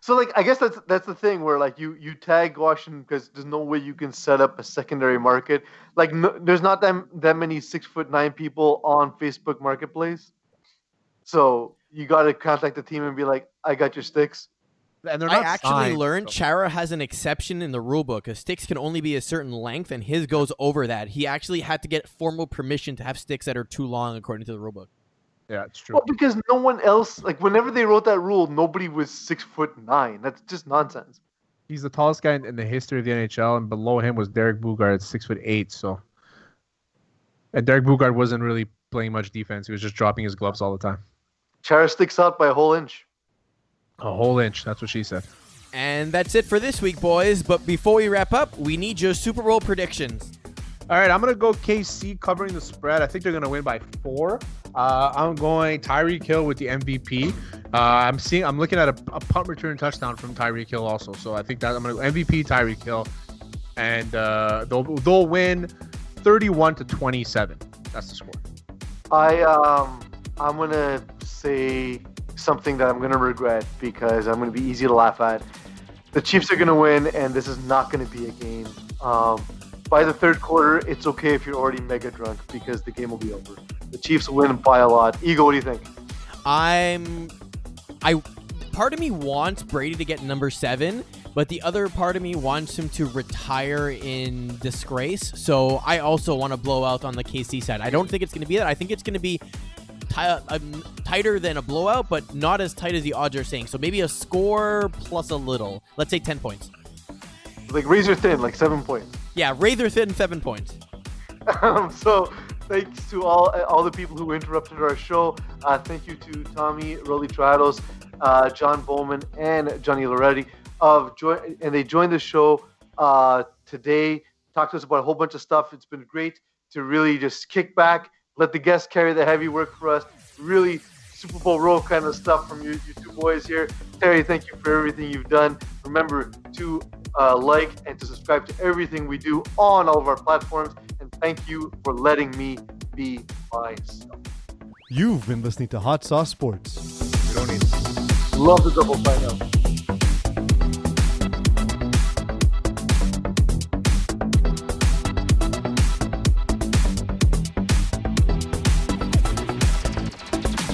So, like, I guess that's the thing where, like, you tag Washington because there's no way you can set up a secondary market. Like, there's not that many 6'9" people on Facebook Marketplace. So you got to contact the team and be like, "I got your sticks." And they're I not actually signed, learned Chara has an exception in the rule book. A sticks can only be a certain length, and his goes over that. He actually had to get formal permission to have sticks that are too long, according to the rule book. Yeah, it's true. Well, because no one else, like, whenever they wrote that rule, nobody was 6'9". That's just nonsense. He's the tallest guy in the history of the NHL, and below him was Derek Boogaard at 6'8". So, and Derek Boogaard wasn't really playing much defense. He was just dropping his gloves all the time. Chara sticks out by a whole inch. A whole inch. That's what she said. And that's it for this week, boys. But before we wrap up, we need your Super Bowl predictions. All right, I'm going to go KC covering the spread. I think they're going to win by 4. I'm going Tyreek Hill with the MVP. I'm looking at a punt return touchdown from Tyreek Hill also. So I think that I'm going to go MVP Tyreek Hill, and they'll win 31-27. That's the score. I'm going to say something that I'm going to regret because I'm going to be easy to laugh at. The Chiefs are going to win, and this is not going to be a game. By the third quarter, it's okay if you're already mega drunk because the game will be over. The Chiefs will win by a lot. Eagle, what do you think? Part of me wants Brady to get number 7, but the other part of me wants him to retire in disgrace. So I also want to blow out on the KC side. I don't think it's going to be that. I think it's going to be tighter than a blowout, but not as tight as the odds are saying. So maybe a score plus a little. Let's say 10 points. Like razor thin, like 7 points. Yeah, razor thin 7 points. So thanks to all the people who interrupted our show. Thank you to Tommy, Roadley, Trohatos, John Bowman, and Johnny Laurelli. And they joined the show today, talked to us about a whole bunch of stuff. It's been great to really just kick back, let the guests carry the heavy work for us. Really Super Bowl roll kind of stuff from you two boys here. Terry, thank you for everything you've done. Remember to like and to subscribe to everything we do on all of our platforms. And thank you for letting me be myself. You've been listening to Hot Sauce Sports. Love the double sign up.